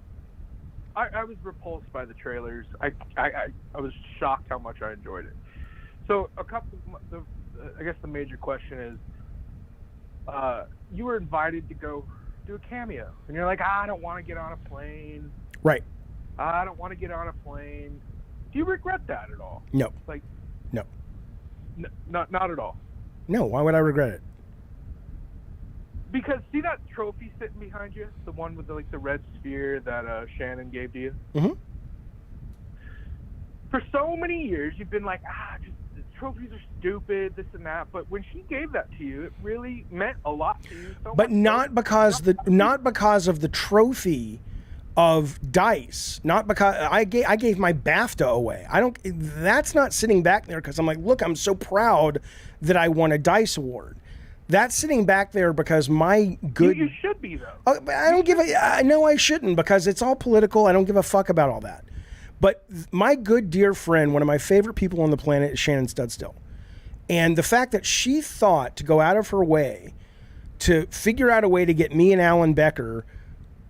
I was repulsed by the trailers. I was shocked how much I enjoyed it. So I guess the major question is, you were invited to go do a cameo, and you're like, I don't want to get on a plane. Right. I don't want to get on a plane. Do you regret that at all? No. Like, no. Not at all. No. Why would I regret it? Because see that trophy sitting behind you, the one with the red sphere that Shannon gave to you. Mm-hmm. For so many years, you've been like, just the trophies are stupid, this and that. But when she gave that to you, it really meant a lot to you. But not because of the trophy of dice. Not because I gave my BAFTA away. That's not sitting back there because I'm like, look, I'm so proud that I won a dice award. That's sitting back there because my good. You should be though. But I don't give a. I know I shouldn't because it's all political. I don't give a fuck about all that. But my good dear friend, one of my favorite people on the planet, is Shannon Studstill, and the fact that she thought to go out of her way to figure out a way to get me and Alan Becker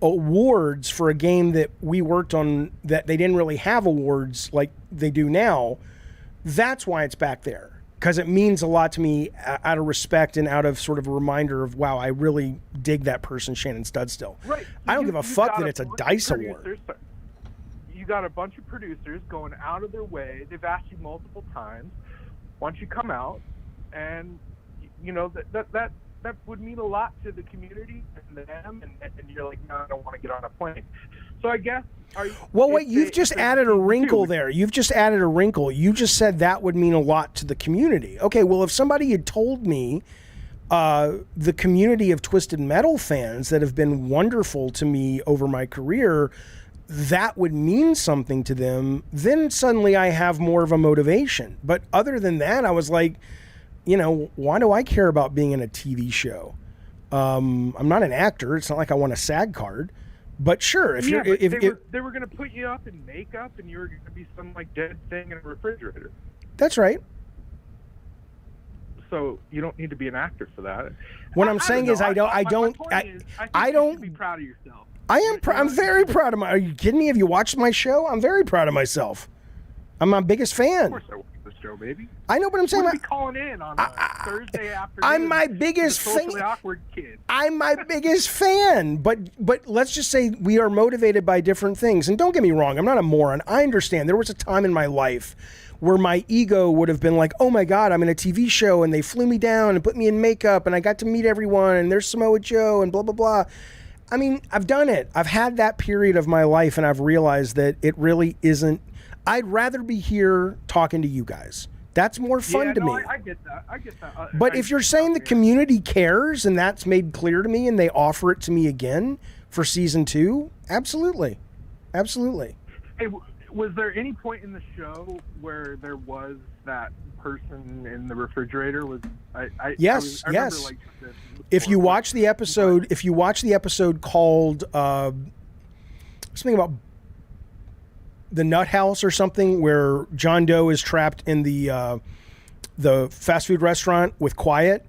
awards for a game that we worked on that they didn't really have awards like they do now. That's why it's back there. Because it means a lot to me out of respect and out of sort of a reminder of, wow, I really dig that person, Shannon Studstill. Right. I don't give a fuck that it's a DICE award. You got a bunch of producers going out of their way. They've asked you multiple times. Why don't you come out? And, that would mean a lot to the community and them. And you're like, no, I don't want to get on a plane. So I guess... You've just added a wrinkle there. You've just added a wrinkle. You just said that would mean a lot to the community. Okay, well, if somebody had told me the community of Twisted Metal fans that have been wonderful to me over my career, that would mean something to them, then suddenly I have more of a motivation. But other than that, I was like, why do I care about being in a TV show? I'm not an actor. It's not like I want a SAG card. But sure, they were going to put you up in makeup, and you were going to be some dead thing in a refrigerator. That's right. So you don't need to be an actor for that. What I'm saying is, I don't. You should be proud of yourself. I am. I'm very proud of my. Are you kidding me? Have you watched my show? I'm very proud of myself. I'm my biggest fan. Of course, I watch the show, baby. I know, but I'm saying we'll be calling in on Thursday afternoon. I'm my biggest fan. Socially awkward kid. I'm my biggest fan. But let's just say we are motivated by different things. And don't get me wrong, I'm not a moron. I understand. There was a time in my life where my ego would have been like, oh my God, I'm in a TV show and they flew me down and put me in makeup and I got to meet everyone and there's Samoa Joe and blah, blah, blah. I mean, I've done it. I've had that period of my life and I've realized that it really isn't. I'd rather be here talking to you guys. That's more fun to me. I get that. But if you're saying the community cares and that's made clear to me and they offer it to me again for season 2, absolutely. Absolutely. Hey, was there any point in the show where there was that person in the refrigerator? Yes. I remember, if you watch the episode called something about the Nut House or something, where John Doe is trapped in the fast food restaurant with Quiet,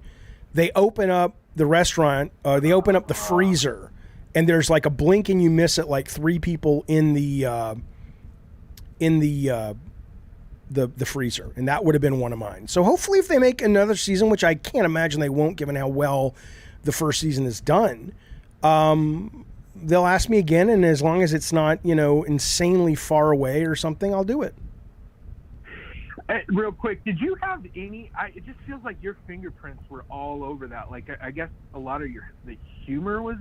they open up the restaurant, they open up the freezer, and there's like a blink and you miss it, like 3 people in the freezer, and that would have been one of mine. So hopefully if they make another season, which I can't imagine they won't given how well the first season is done, they'll ask me again, and as long as it's not, insanely far away or something, I'll do it. Real quick, did you have any? It just feels like your fingerprints were all over that. Like, I guess a lot of the humor was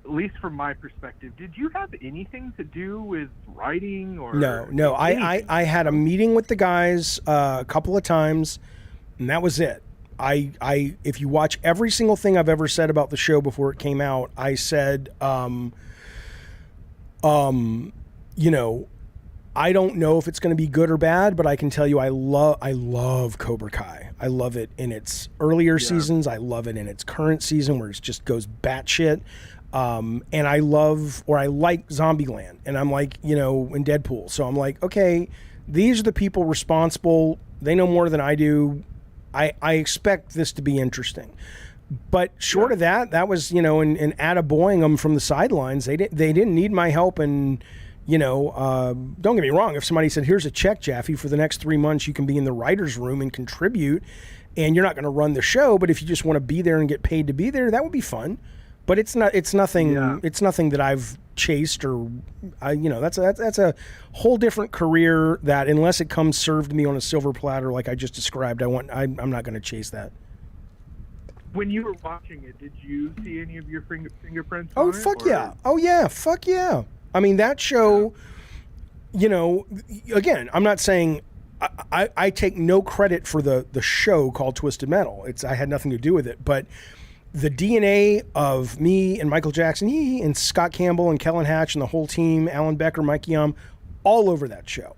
at least from my perspective, did you have anything to do with writing or No. I had a meeting with the guys a couple of times, and that was it. If you watch every single thing I've ever said about the show before it came out, I said, you know, I don't know if it's going to be good or bad, but I can tell you I love Cobra Kai. I love it in its earlier seasons. I love it in its current season where it just goes batshit. And I like Zombieland, and I'm like, you know, in Deadpool. So I'm like, okay, these are the people responsible. They know more than I do. I expect this to be interesting. But short of that was, you know, and attaboying them from the sidelines. They didn't need my help. And, you know, don't get me wrong. If somebody said, here's a check, Jaffe, for the next 3 months, you can be in the writer's room and contribute, and you're not going to run the show, but if you just want to be there and get paid to be there, that would be fun. But it's nothing that I've chased or, you know, that's a whole different career that, unless it comes served me on a silver platter like I just described, I'm not going to chase that. When you were watching it, did you see any of your fingerprints? Oh, on it, fuck or? yeah. Oh, yeah. Fuck yeah. I mean, that show, you know, again, I'm not saying I take no credit for the show called Twisted Metal. I had nothing to do with it, but the DNA of me and Michael Jackson and Scott Campbell and Kellen Hatch and the whole team, Alan Becker, Mike Yum, all over that show.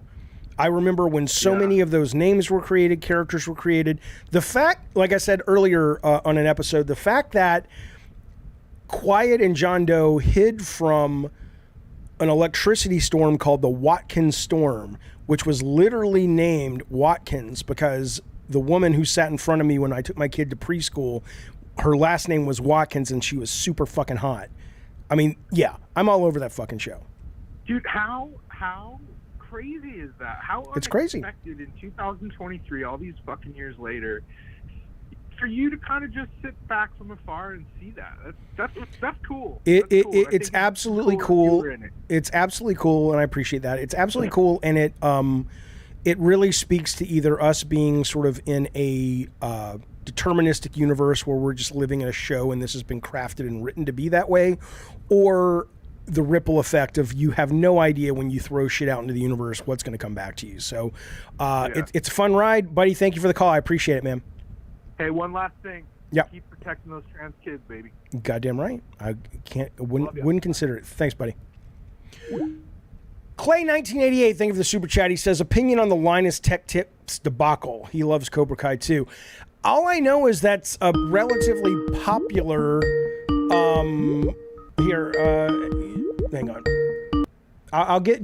I remember when so many of those names were created, characters were created. The fact, like I said earlier on an episode, the fact that Quiet and John Doe hid from an electricity storm called the Watkins Storm, which was literally named Watkins because the woman who sat in front of me when I took my kid to preschool, her last name was Watkins, and she was super fucking hot. I mean, yeah, I'm all over that fucking show. Dude, how crazy is that? How it's crazy. Unexpected in 2023, all these fucking years later, for you to kind of just sit back from afar and see that. That's cool. It's absolutely cool. It's absolutely cool, and I appreciate that. It's absolutely cool, and it really speaks to either us being sort of in a deterministic universe where we're just living in a show and this has been crafted and written to be that way, or the ripple effect of you have no idea when you throw shit out into the universe what's going to come back to you. So it's a fun ride. Buddy, thank you for the call. I appreciate it, man. Hey, one last thing. Yeah. Keep protecting those trans kids, baby. Goddamn right. I wouldn't consider it. Thanks, buddy. Clay 1988, thank you for the super chat. He says, opinion on the Linus Tech Tips debacle. He loves Cobra Kai too. All I know is that's a relatively popular. Hang on. I'll get.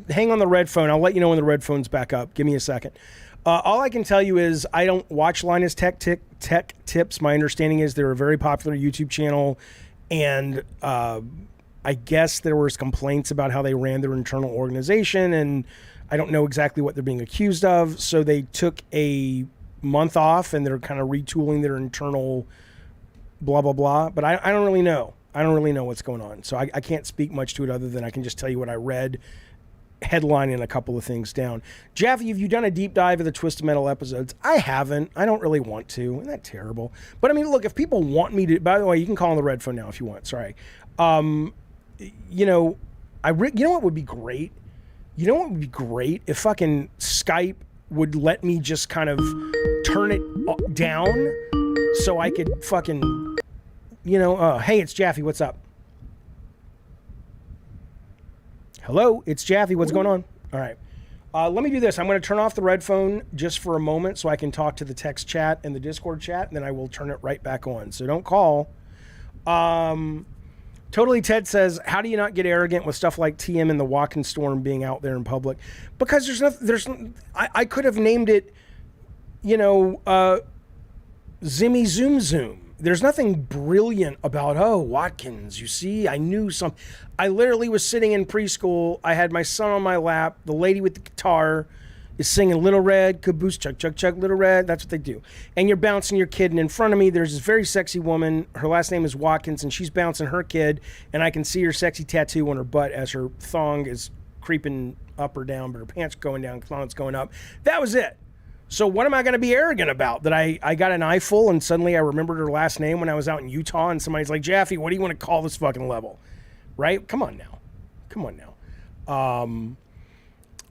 Hang on the red phone. I'll let you know when the red phone's back up. Give me a second. All I can tell you is I don't watch Linus Tech Tips. My understanding is they're a very popular YouTube channel, and I guess there was complaints about how they ran their internal organization, and I don't know exactly what they're being accused of. So they took a month off, and they're kind of retooling their internal blah, blah, blah. But I don't really know. I don't really know what's going on. So I can't speak much to it other than I can just tell you what I read, headlining a couple of things down. Jaffe, have you done a deep dive of the Twisted Metal episodes? I haven't. I don't really want to. Isn't that terrible? But I mean, look, if people want me to, by the way, you can call on the red phone now if you want. Sorry. You know, you know what would be great? You know what would be great? If fucking Skype would let me just kind of turn it down so I could fucking, you know, hey, it's Jaffe. What's up? Hello, it's Jaffe. What's going on? All right. Let me do this. I'm going to turn off the red phone just for a moment so I can talk to the text chat and the Discord chat, and then I will turn it right back on. So don't call. Totally Ted says, how do you not get arrogant with stuff like TM and the Watkins Storm being out there in public? Because I could have named it, you know, Zimmy Zoom Zoom. There's nothing brilliant about, Watkins, you see, I knew some. I literally was sitting in preschool. I had my son on my lap. The lady with the guitar is singing Little Red, caboose, chug, chug, chug, Little Red. That's what they do. And you're bouncing your kid. And in front of me, there's this very sexy woman. Her last name is Watkins, and she's bouncing her kid. And I can see her sexy tattoo on her butt as her thong is creeping up or down, but her pants going down, thong's going up. That was it. So what am I going to be arrogant about? That I got an eyeful and suddenly I remembered her last name when I was out in Utah and somebody's like, Jaffe, what do you want to call this fucking level? Right? Come on now.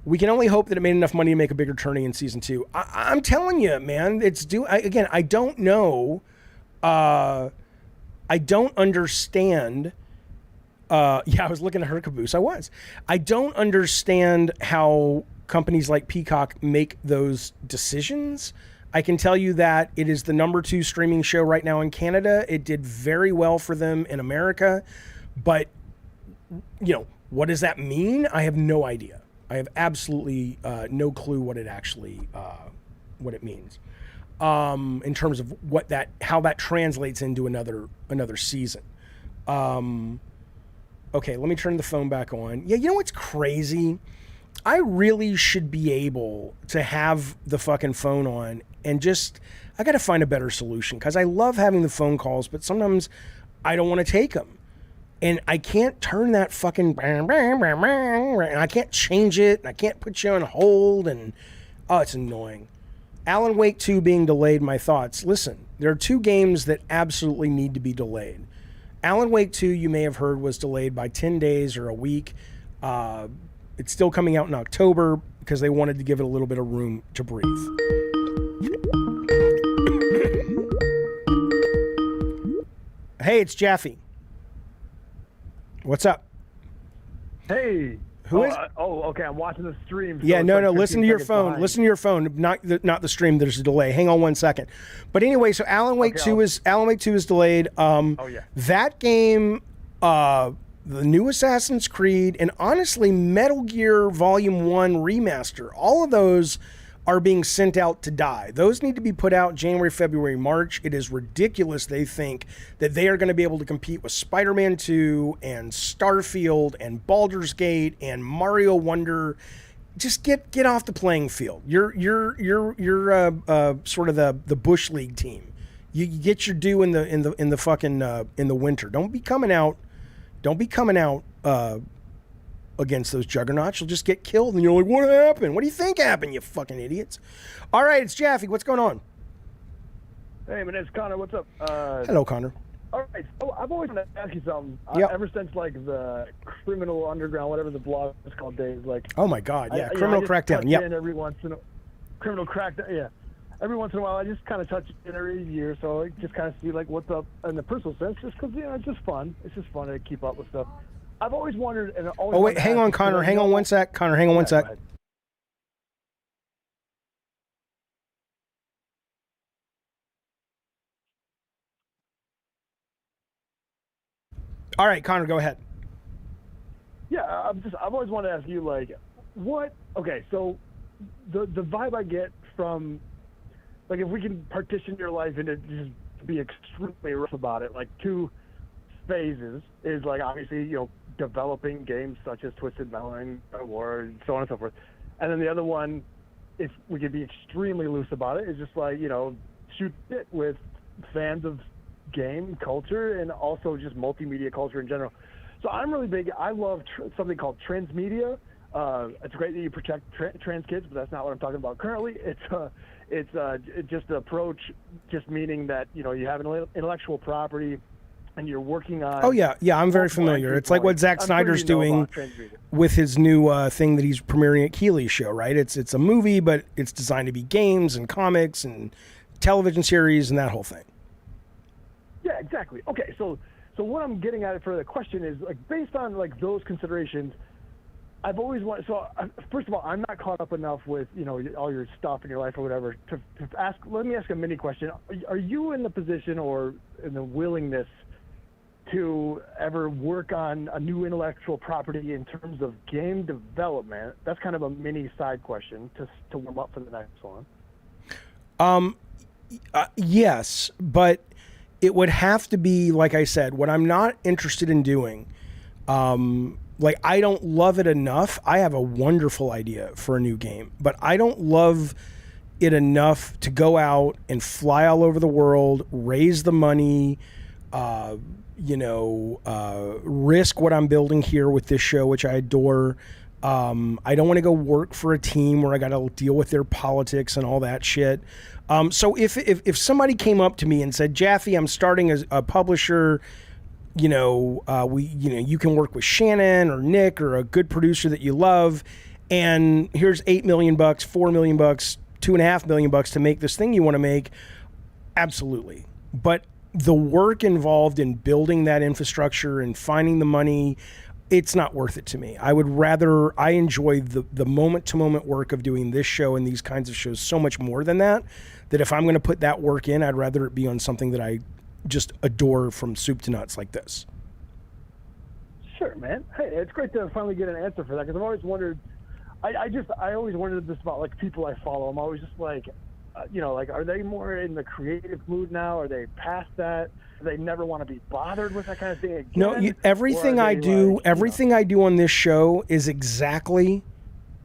We can only hope that it made enough money to make a bigger tourney in season 2. I'm telling you, man, I don't know. I don't understand. I was looking at her caboose. I don't understand how companies like Peacock make those decisions. I can tell you that it is the number 2 streaming show right now in Canada. It did very well for them in America, but what does that mean? I have no idea. I have absolutely no clue what it actually what it means in terms of how that translates into another season. Okay, let me turn the phone back on. Yeah, you know what's crazy? I really should be able to have the fucking phone on and I got to find a better solution because I love having the phone calls, but sometimes I don't want to take them. And I can't turn that fucking, and I can't change it, and I can't put you on hold, and it's annoying. Alan Wake 2 being delayed, my thoughts. Listen, there are 2 games that absolutely need to be delayed. Alan Wake 2, you may have heard, was delayed by 10 days or a week. It's still coming out in October because they wanted to give it a little bit of room to breathe. Hey, it's Jaffe. What's up? Hey. Who is? Okay. I'm watching the stream. So yeah, no. like Listen to your phone. Behind. Listen to your phone. Not the stream. There's a delay. Hang on 1 second. But anyway, so Alan Wake 2 is delayed. That game, the new Assassin's Creed, and honestly, Metal Gear Volume 1 Remaster. All of those are being sent out to die. Those need to be put out January, February, March. It is ridiculous they think that they are going to be able to compete with Spider-Man 2 and Starfield and Baldur's Gate and Mario Wonder. Just get off the playing field. You're sort of the Bush League team. You get your due in the fucking in the winter. Don't be coming out against those juggernauts. You'll just get killed and you're like, what happened? What do you think happened, you fucking idiots? All right, it's Jaffe. What's going on? Hey, my name's Connor. What's up? Hello, Connor. All right, so I've always wanted to ask you something. Yep. Ever since like the Criminal Underground, whatever the blog is called, days, like. Oh my God, yeah, Criminal Crackdown. Yeah. Every once in a while, I just kind of touch it every year, so I just kind of see like what's up in the personal sense, just because it's just fun. It's just fun to keep up with stuff. I've always wondered, and always. Oh wait, hang on, Connor. Hang on 1 sec. Connor, hang on 1 sec. All right, Connor, go ahead. Yeah, I've always wanted to ask you, like, what? Okay, so the vibe I get from, like, if we can partition your life into just be extremely rough about it, like 2 phases is like obviously developing games such as Twisted Metal or so on and so forth, and then the other one, if we could be extremely loose about it, is just like shoot it with fans of game culture and also just multimedia culture in general. So I'm really big. I love something called transmedia. It's great that you protect trans kids, but that's not what I'm talking about currently. It's just the approach, just meaning that you have an intellectual property and you're working on. Oh yeah, I'm very familiar. It's like what Zack Snyder's doing with his new thing that he's premiering at Keeley's show, right? It's a movie, but it's designed to be games and comics and television series and that whole thing. Yeah, exactly. Okay, so what I'm getting at for the question is, like, based on like those considerations, I've always wanted. So first of all, I'm not caught up enough with all your stuff in your life or whatever to ask. Let me ask a mini question. Are you in the position or in the willingness to ever work on a new intellectual property in terms of game development? That's kind of a mini side question to warm up for the next one. Yes, but it would have to be, like I said, what I'm not interested in doing. Like, I don't love it enough. I have a wonderful idea for a new game, but I don't love it enough to go out and fly all over the world, raise the money, risk what I'm building here with this show, which I adore, I don't want to go work for a team where I got to deal with their politics and all that shit. So if somebody came up to me and said, Jaffe, I'm starting as a publisher, you can work with Shannon or Nick or a good producer that you love, and here's $8 million, $4 million, $2.5 million to make this thing you want to make. Absolutely. But the work involved in building that infrastructure and finding the money, it's not worth it to me. I enjoy the moment-to-moment work of doing this show and these kinds of shows so much more than that if I'm going to put that work in, I'd rather it be on something that I just adore from soup to nuts like this. Sure, man. Hey, it's great to finally get an answer for that, because I've always wondered, I always wondered this about, like, people I follow. I'm always just like, are they more in the creative mood now? Are they past that? Do they never want to be bothered with that kind of thing again? No, everything I do on this show is exactly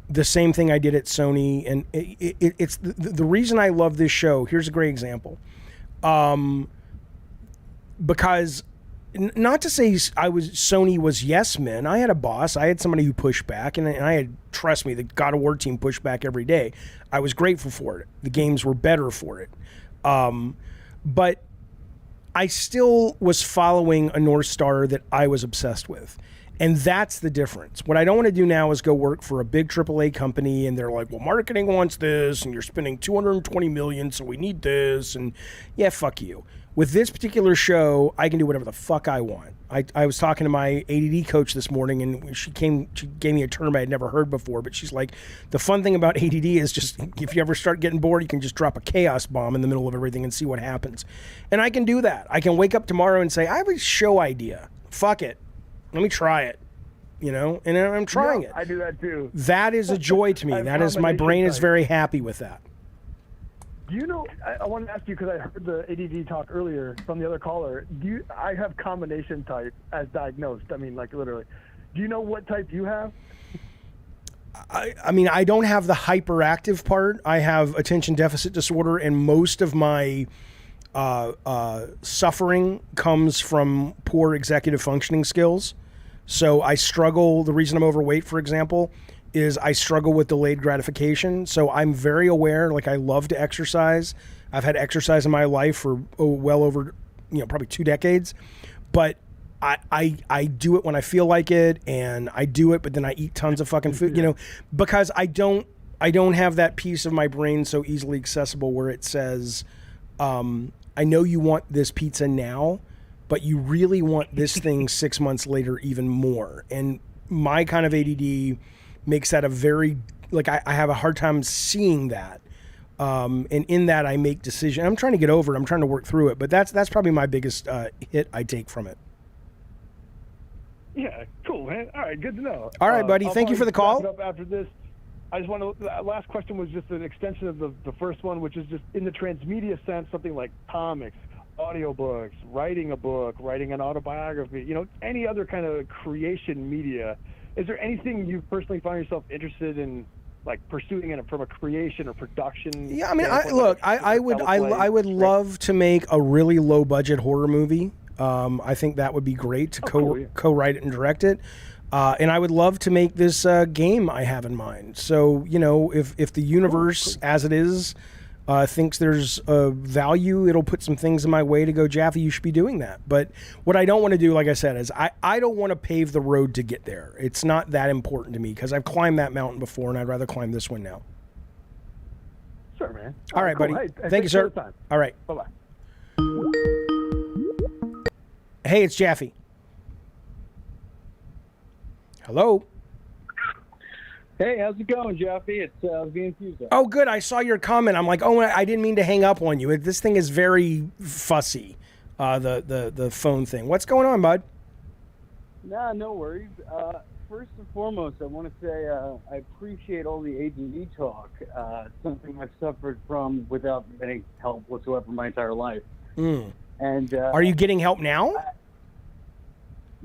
the same thing I did at Sony, and it's the reason I love this show. Here's a great example, because not to say Sony was yes men. I had a boss. I had somebody who pushed back, and I had, trust me, the God of War team pushed back every day. I was grateful for it. The games were better for it, but I still was following a North Star that I was obsessed with. And that's the difference. What I don't want to do now is go work for a big AAA company and they're like, well, marketing wants this and you're spending $220 million, so we need this. And yeah, fuck you. With this particular show, I can do whatever the fuck I want. I was talking to my ADD coach this morning, and she gave me a term I had never heard before, but she's like, the fun thing about ADD is just, if you ever start getting bored, you can just drop a chaos bomb in the middle of everything and see what happens. And I can do that. I can wake up tomorrow and say, I have a show idea. Fuck it. Let me try it. And I'm trying it. I do that too. That is a joy to me. That is, my brain is very happy with that. Do you know, I wanted to ask you, because I heard the ADD talk earlier from the other caller. I have combination type as diagnosed. I mean, like, literally. Do you know what type you have? I mean, I don't have the hyperactive part. I have attention deficit disorder, and most of my suffering comes from poor executive functioning skills. So I struggle. The reason I'm overweight, for example, is I struggle with delayed gratification. So I'm very aware, like, I love to exercise. I've had exercise in my life for well over, probably 2 decades. But I do it when I feel like it, and I do it, but then I eat tons of fucking food, because I don't have that piece of my brain so easily accessible where it says, I know you want this pizza now, but you really want this thing 6 months later even more. And my kind of ADD makes that a very, like, I have a hard time seeing that. And in that I make decisions. I'm trying to get over it. I'm trying to work through it. But that's probably my biggest hit I take from it. Yeah, cool, man. All right, good to know. All right, buddy. Thank you for the call. Up after this, I just want to. Last question was just an extension of the first one, which is just in the transmedia sense, something like comics, audiobooks, writing a book, writing an autobiography. Any other kind of creation media. Is there anything you personally find yourself interested in, like, pursuing it from a creation or production? Yeah, I mean, I would love to make a really low budget horror movie. I think that would be great to co-write it and direct it. And I would love to make this game I have in mind. So, if the universe as it is thinks there's a value, it'll put some things in my way to go, Jaffe, you should be doing that. But what I don't want to do, like I said, is I don't want to pave the road to get there. It's not that important to me, because I've climbed that mountain before, and I'd rather climb this one now. Sure, man. All right, cool. buddy. Hey, Thank you, sir. All right. Bye-bye. Hey, it's Jaffe. Hello. Hey, how's it going, Jaffe? It's being Tuesday. Oh, good. I saw your comment. I'm like, oh, I didn't mean to hang up on you. This thing is very fussy, the phone thing. What's going on, bud? Nah, no worries. First and foremost, I want to say I appreciate all the ADD talk. Something I've suffered from without any help whatsoever my entire life. And are you getting help now?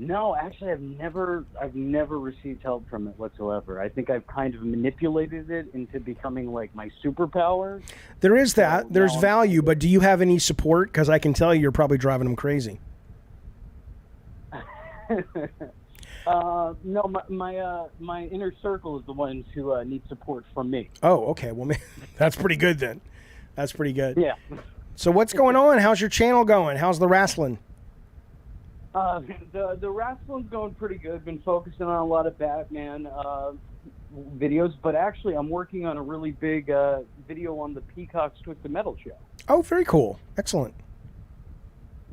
No, actually, I've never received help from it whatsoever. I think I've kind of manipulated it into becoming like my superpower. There is that. So there's value, but do you have any support? Because I can tell you're probably driving them crazy. No, my inner circle is the ones who need support from me. Oh, okay. Well, that's pretty good then. That's pretty good. Yeah. So what's going on? How's your channel going? How's the wrestling? The wrestling's going pretty good. Been focusing on a lot of Batman videos, but actually I'm working on a really big video on the Peacock's Twisted Metal show. Oh, very cool. Excellent.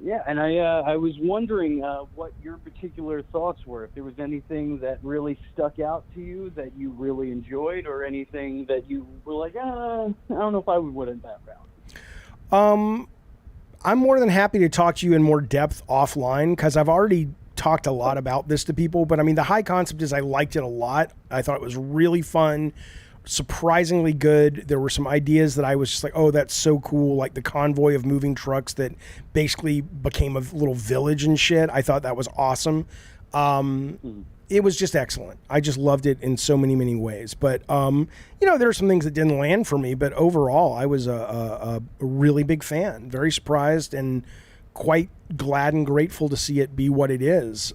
Yeah, and I was wondering what your particular thoughts were. If there was anything that really stuck out to you that you really enjoyed, or anything that you were like, I don't know if I would win that round. I'm more than happy to talk to you in more depth offline, because I've already talked a lot about this to people. But I mean, the high concept is I liked it a lot. I thought it was really fun, surprisingly good. There were some ideas that I was just like, oh, that's so cool. Like the convoy of moving trucks that basically became a little village and shit. I thought that was awesome. It was just excellent. I just loved it in so many, many ways. But, there are some things that didn't land for me, but overall I was a really big fan, very surprised and quite glad and grateful to see it be what it is.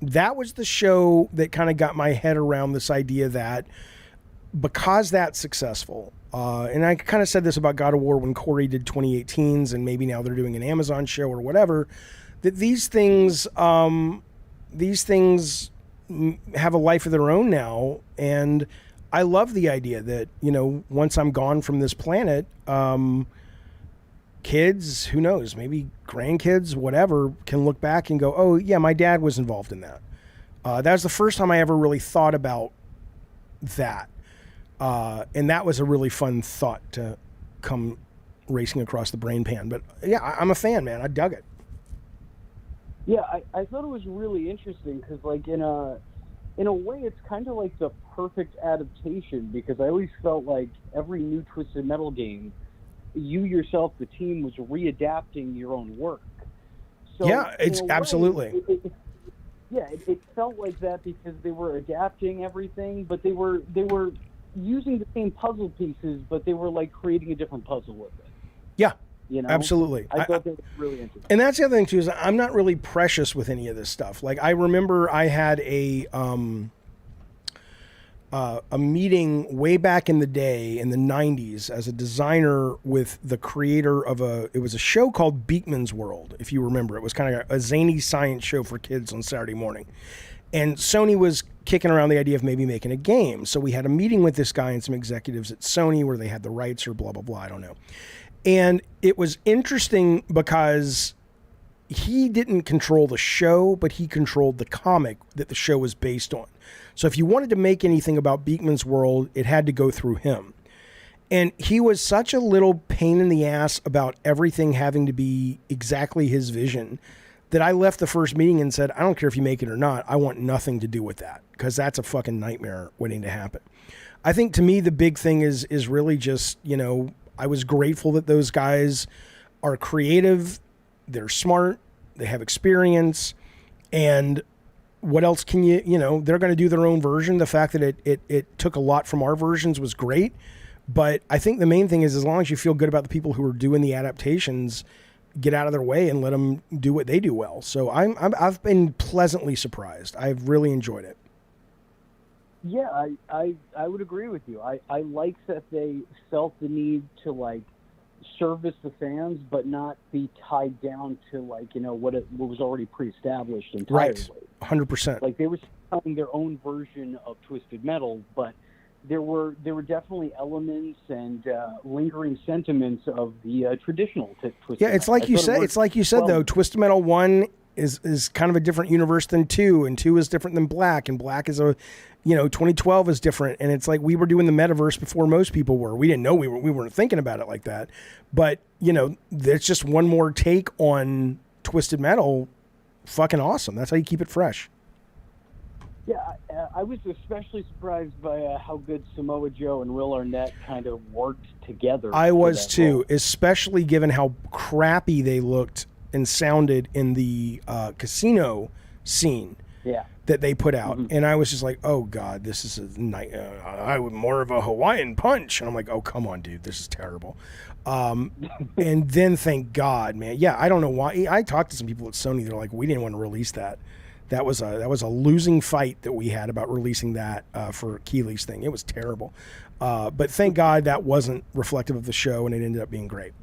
That was the show that kind of got my head around this idea that because that's successful, and I kind of said this about God of War when Corey did 2018s, and maybe now they're doing an Amazon show or whatever, that these things have a life of their own now. And I love the idea that, once I'm gone from this planet, kids, who knows, maybe grandkids, whatever, can look back and go, oh yeah, my dad was involved in that. That was the first time I ever really thought about that. And that was a really fun thought to come racing across the brain pan. But yeah, I'm a fan, man. I dug it. Yeah, I thought it was really interesting because, like, in a way, it's kind of like the perfect adaptation, because I always felt like every new Twisted Metal game, you yourself, the team, was readapting your own work. So yeah, it's absolutely. It felt like that because they were adapting everything, but they were using the same puzzle pieces, but they were like creating a different puzzle with it. Yeah. You know? Absolutely. I thought that was really interesting. And that's the other thing too, is I'm not really precious with any of this stuff. Like, I remember I had a meeting way back in the day in the 90s as a designer with the creator of it was a show called Beakman's World, if you remember. It was kind of a zany science show for kids on Saturday morning. And Sony was kicking around the idea of maybe making a game. So we had a meeting with this guy and some executives at Sony where they had the rights or blah, blah, blah. I don't know. And it was interesting because he didn't control the show, but he controlled the comic that the show was based on. So if you wanted to make anything about Beakman's World, it had to go through him. And he was such a little pain in the ass about everything having to be exactly his vision that I left the first meeting and said, I don't care if you make it or not. I want nothing to do with that, because that's a fucking nightmare waiting to happen. I think to me, the big thing is really just, I was grateful that those guys are creative, they're smart, they have experience, and what else can they're going to do their own version. The fact that it took a lot from our versions was great, but I think the main thing is, as long as you feel good about the people who are doing the adaptations, get out of their way and let them do what they do well. So I've been pleasantly surprised. I've really enjoyed it. Yeah, I would agree with you. I like that they felt the need to, like, service the fans, but not be tied down to, like, what was already pre-established entirely. Right, 100%. Like, they were telling their own version of Twisted Metal, but there were definitely elements and lingering sentiments of the traditional Twisted Metal. It's like you said. It's like you said, though. Twisted Metal 1 is kind of a different universe than 2, and 2 is different than Black, and Black is 2012 is different, and it's like we were doing the metaverse before most people were. We didn't know we weren't thinking about it like that, but there's just one more take on Twisted Metal. Fucking awesome. That's how you keep it fresh. Yeah, I was especially surprised by how good Samoa Joe and Will Arnett kind of worked together. I was too, especially given how crappy they looked and sounded in the casino scene. Yeah. That they put out. Mm-hmm. And I was just like, oh God, this is a night. I would more of a Hawaiian punch. And I'm like, oh, come on, dude, this is terrible. And then thank God, man. Yeah, I don't know why. I talked to some people at Sony. They're like, we didn't want to release that. That was a losing fight that we had about releasing that for Keeley's thing. It was terrible. But thank God that wasn't reflective of the show, and it ended up being great.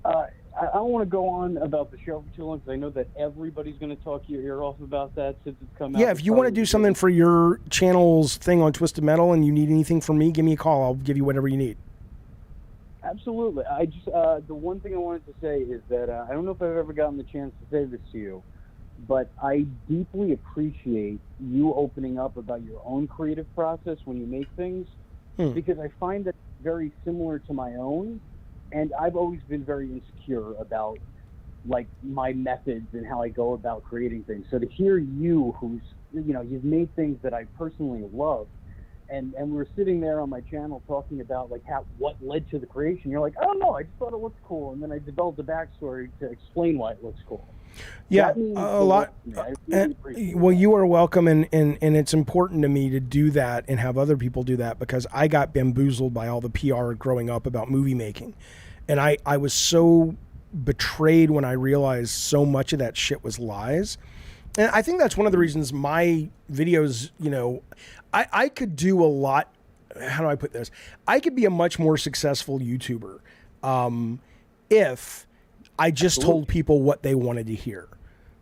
I don't want to go on about the show for too long because I know that everybody's going to talk your ear off about that since it's come out. Yeah, if you want to do something for your channel's thing on Twisted Metal and you need anything from me, give me a call. I'll give you whatever you need. Absolutely. I just the one thing I wanted to say is that I don't know if I've ever gotten the chance to say this to you, but I deeply appreciate you opening up about your own creative process when you make things, because I find that very similar to my own. And I've always been very insecure about, like, my methods and how I go about creating things. So to hear you, who's, you know, you've made things that I personally love, and we're sitting there on my channel talking about, like, what led to the creation. You're like, I don't know, I just thought it looked cool. And then I developed a backstory to explain why it looks cool. Yeah, a lot. Well, you are welcome, and it's important to me to do that and have other people do that, because I got bamboozled by all the PR growing up about movie making. And I was so betrayed when I realized so much of that shit was lies. And I think that's one of the reasons my videos, you know, I could do a lot. How do I put this? I could be a much more successful YouTuber if I just told people what they wanted to hear,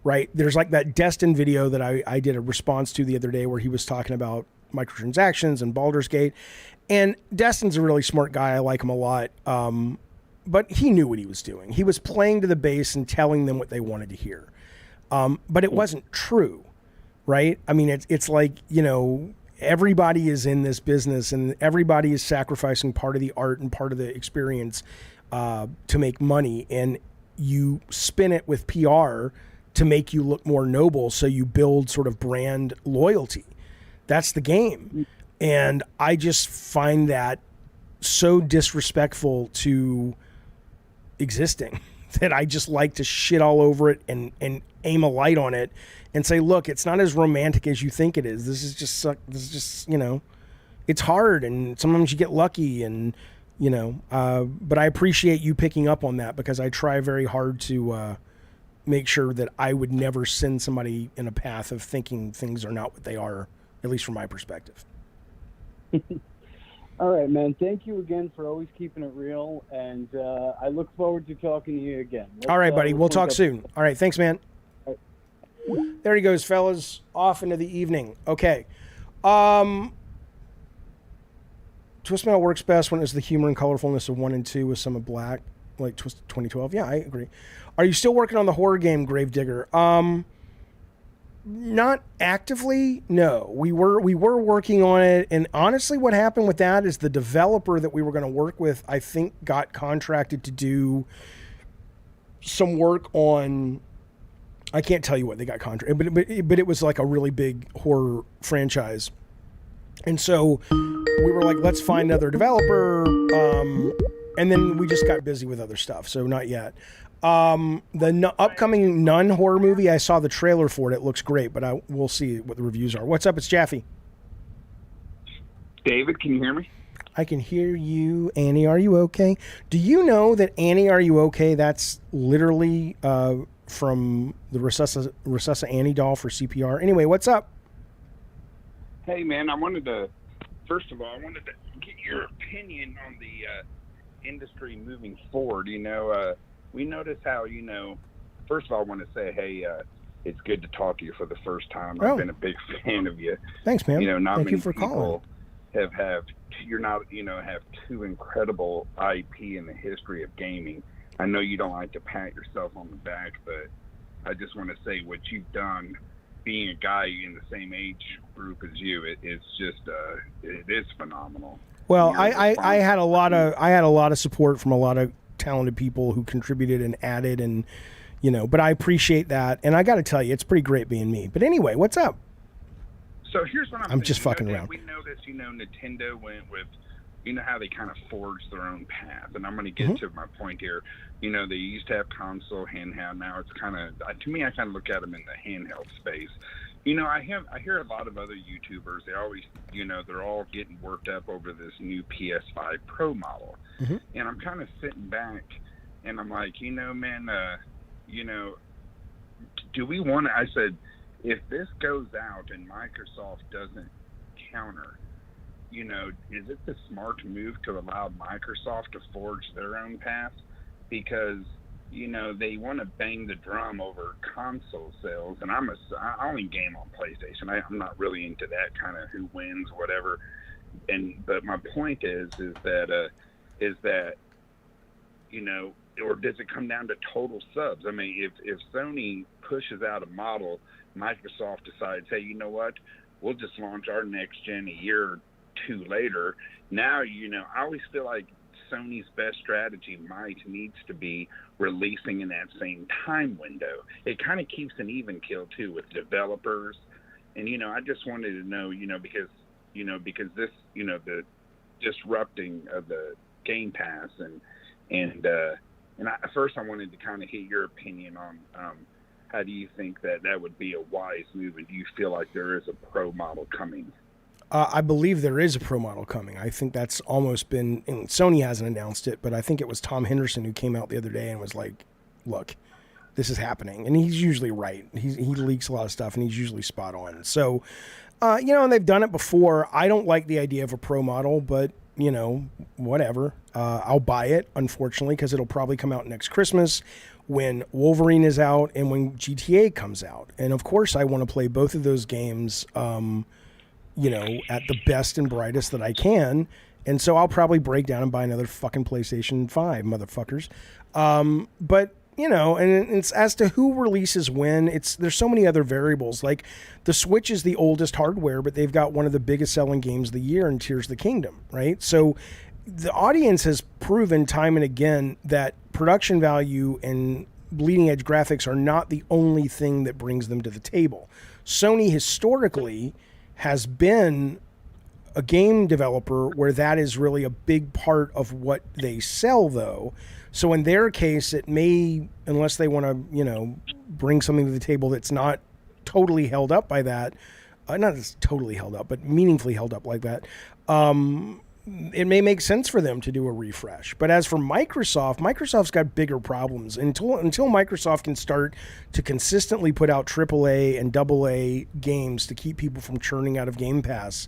right? There's like that Destin video that I did a response to the other day where he was talking about microtransactions and Baldur's Gate. And Destin's a really smart guy. I like him a lot. But he knew what he was doing. He was playing to the base and telling them what they wanted to hear. But it wasn't true, right? I mean, it's like, you know, everybody is in this business and everybody is sacrificing part of the art and part of the experience to make money. And you spin it with PR to make you look more noble, so you build sort of brand loyalty. That's the game. And I just find that so disrespectful to existing that I just like to shit all over it and aim a light on it and say, look, it's not as romantic as you think it is. This is just, you know, it's hard, and sometimes you get lucky, and, you know, but I appreciate you picking up on that, because I try very hard to make sure that I would never send somebody in a path of thinking things are not what they are, at least from my perspective. All right, man. Thank you again for always keeping it real, and I look forward to talking to you again. All right, buddy. We'll talk soon. All right. Thanks, man. All right. There he goes, fellas. Off into the evening. Okay. Twist Metal works best when it's the humor and colorfulness of 1 and 2 with some of black, like Twist 2012. Yeah, I agree. Are you still working on the horror game, Gravedigger? Not actively, no. We were working on it, and honestly what happened with that is the developer that we were going to work with, I think, got contracted to do some work on, I can't tell you what they got contracted, but it was like a really big horror franchise. And so we were like, let's find another developer, and then we just got busy with other stuff, so not yet. The upcoming Nun horror movie, I saw the trailer for it. It looks great, but we'll see what the reviews are. What's up? It's Jaffe. David, can you hear me? I can hear you. Annie, are you okay? Do you know that Annie, are you okay? That's literally from the Recessa Annie doll for CPR. Anyway, what's up? Hey, man, first of all, I wanted to get your opinion on the industry moving forward. You know, we notice how, you know, first of all, I want to say, hey, it's good to talk to you for the first time. I've been a big fan of you. Thanks, man. You know, not Thank many you for people calling. have two incredible IP in the history of gaming. I know you don't like to pat yourself on the back, but I just want to say what you've done, being a guy in the same age group as you, it's just it is phenomenal. Well, I had a lot of support from a lot of talented people who contributed and added, and, you know, but I appreciate that, and I got to tell you, it's pretty great being me. But anyway, what's up? So here's what I'm just fucking around. We noticed, you know, Nintendo went with, you know, how they kind of forged their own path, and I'm going to get to my point here. You know, they used to have console, handheld. Now it's kind of, to me, I kind of look at them in the handheld space. You know, I hear a lot of other YouTubers. They always, you know, they're all getting worked up over this new PS5 Pro model, and I'm kind of sitting back, and I'm like, you know, man, you know, do we want to? I said, if this goes out and Microsoft doesn't counter, is it the smart move to allow Microsoft to forge their own path? Because they want to bang the drum over console sales, and I only game on PlayStation. I'm not really into that kind of who wins, whatever. But my point is that or does it come down to total subs? I mean, if Sony pushes out a model, Microsoft decides, hey, you know what? We'll just launch our next gen a year or two later. Now, I always feel like Sony's best strategy needs to be releasing in that same time window. It kind of keeps an even kill too with developers. And I just wanted to know, because this, the disrupting of the Game Pass first I wanted to kind of hear your opinion on how do you think that would be a wise move, and do you feel like there is a pro model coming? I believe there is a pro model coming. I think that's almost been, and Sony hasn't announced it, but I think it was Tom Henderson who came out the other day and was like, look, this is happening. And he's usually right. He leaks a lot of stuff, and he's usually spot on. So, and they've done it before. I don't like the idea of a pro model, but, whatever. I'll buy it, unfortunately, because it'll probably come out next Christmas when Wolverine is out and when GTA comes out. And, of course, I want to play both of those games at the best and brightest that I can. And so I'll probably break down and buy another fucking PlayStation 5, motherfuckers. But, and it's as to who releases when, there's so many other variables. Like the Switch is the oldest hardware, but they've got one of the biggest selling games of the year in Tears of the Kingdom, right? So the audience has proven time and again that production value and bleeding edge graphics are not the only thing that brings them to the table. Sony historically has been a game developer where that is really a big part of what they sell, though. So in their case, it may, unless they want to, bring something to the table that's not totally held up by that, not as totally held up, but meaningfully held up like that, it may make sense for them to do a refresh. But as for Microsoft's got bigger problems. Until Microsoft can start to consistently put out AAA and AA games to keep people from churning out of Game Pass,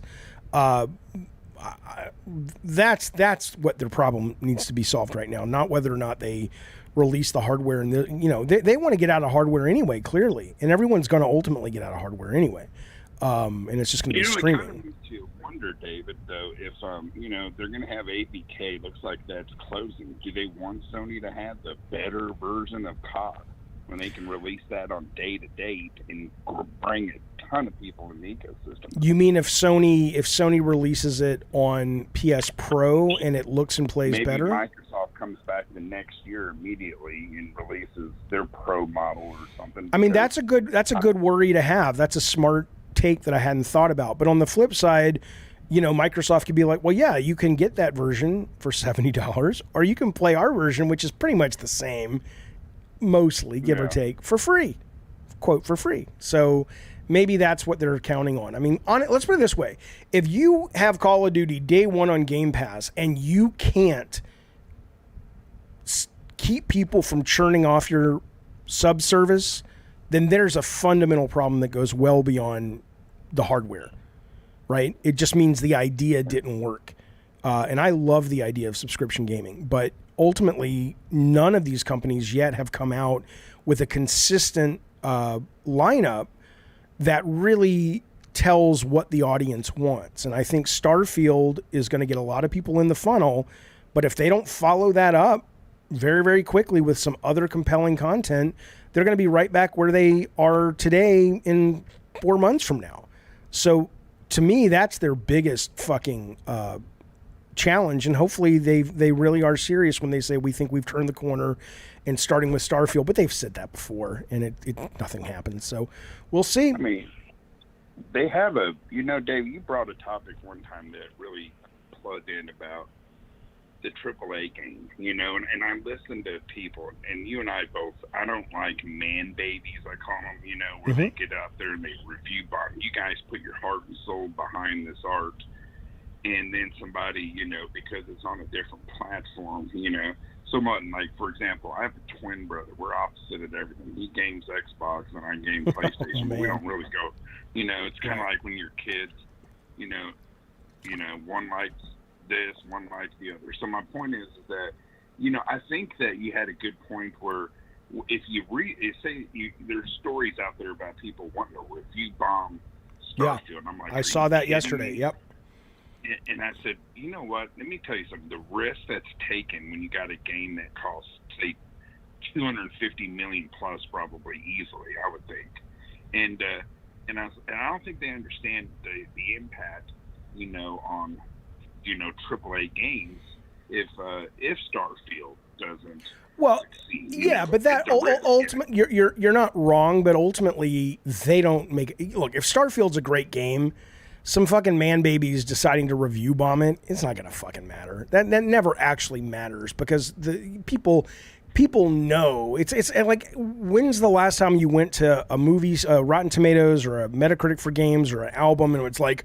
that's what their problem needs to be solved right now. Not whether or not they release the hardware, and they want to get out of hardware anyway, clearly, and everyone's going to ultimately get out of hardware anyway. And it's just going to be streaming. It kind of makes you wonder, David, though, if they're going to have APK. Looks like that's closing. Do they want Sony to have the better version of COD when they can release that on day to date and bring a ton of people in the ecosystem? You mean if Sony releases it on PS Pro and it looks and plays better? Maybe Microsoft comes back the next year immediately and releases their Pro model or something. I mean, that's a good worry to have. That's a smart take that I hadn't thought about. But on the flip side, Microsoft could be like, well, yeah, you can get that version for $70, or you can play our version, which is pretty much the same, mostly, give or take, for free. Quote, for free. So maybe that's what they're counting on. I mean, let's put it this way. If you have Call of Duty day one on Game Pass and you can't keep people from churning off your sub-service, then there's a fundamental problem that goes well beyond the hardware, right? It just means the idea didn't work. And I love the idea of subscription gaming, but ultimately none of these companies yet have come out with a consistent lineup that really tells what the audience wants. And I think Starfield is going to get a lot of people in the funnel, but if they don't follow that up very, very quickly with some other compelling content, they're going to be right back where they are today in 4 months from now. So to me, that's their biggest fucking challenge. And hopefully they really are serious when they say, we think we've turned the corner, and starting with Starfield, but they've said that before and nothing happens. So we'll see. I mean, they have Dave, you brought a topic one time that really plugged in about the AAA game, and I listen to people, and you and I both, I don't like man babies, I call them, where they get out there and they review bottom. You guys put your heart and soul behind this art, and then somebody, because it's on a different platform, like, for example, I have a twin brother. We're opposite at everything. He games Xbox and I game PlayStation, but we don't really go. It's kind of like when you're kids. One likes this, one likes the other. So my point is that, I think that you had a good point where if you there's stories out there about people wanting to review bomb Starfield. Yeah, And I'm like, I saw that yesterday. Me? Yep. And I said, you know what? Let me tell you something. The risk that's taken when you got a game that costs, say, 250 million plus, probably easily, I would think. And I don't think they understand the impact, on, AAA games if Starfield doesn't. Well, succeed. yeah, but that ultimately, you're not wrong, but ultimately they don't make it. Look, if Starfield's a great game, some fucking man babies deciding to review bomb it, it's not gonna fucking matter. That never actually matters because the people know it's like, when's the last time you went to a movie, Rotten Tomatoes or a Metacritic for games or an album, and it's like,